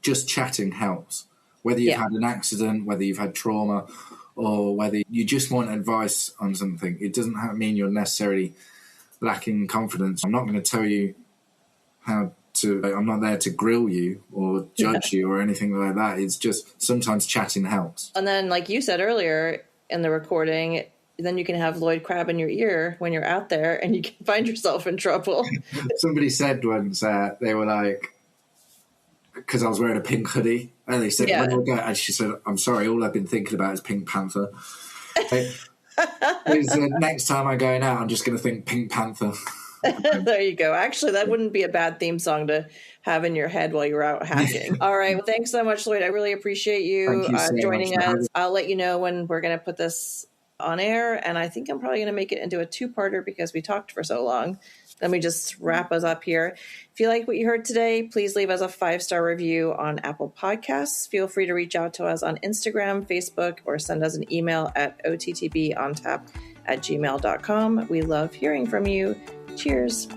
just chatting helps. Whether you've had an accident, whether you've had trauma, or whether you just want advice on something, it doesn't mean you're necessarily lacking confidence. I'm not going to tell you how to. I'm not there to grill you or judge you or anything like that. It's just sometimes chatting helps. And then, like you said earlier in the recording, then you can have Lloyd Crabb in your ear when you're out there and you can find yourself in trouble. Somebody said once, they were like, because I was wearing a pink hoodie, and they said, when do we go? And she said, I'm sorry, all I've been thinking about is Pink Panther. Next time I'm going out, I'm just going to think Pink Panther. There you go. Actually, that wouldn't be a bad theme song to have in your head while you're out hacking. All right. Well, thanks so much, Lloyd. I really appreciate you joining us. I'll let you know when we're going to put this on air, and I think I'm probably going to make it into a 2-parter because we talked for so long. Let me just wrap us up here. If you like what you heard today, please leave us a 5-star review on Apple Podcasts. Feel free to reach out to us on Instagram, Facebook, or send us an email at OTTBontap@gmail.com. We love hearing from you. Cheers.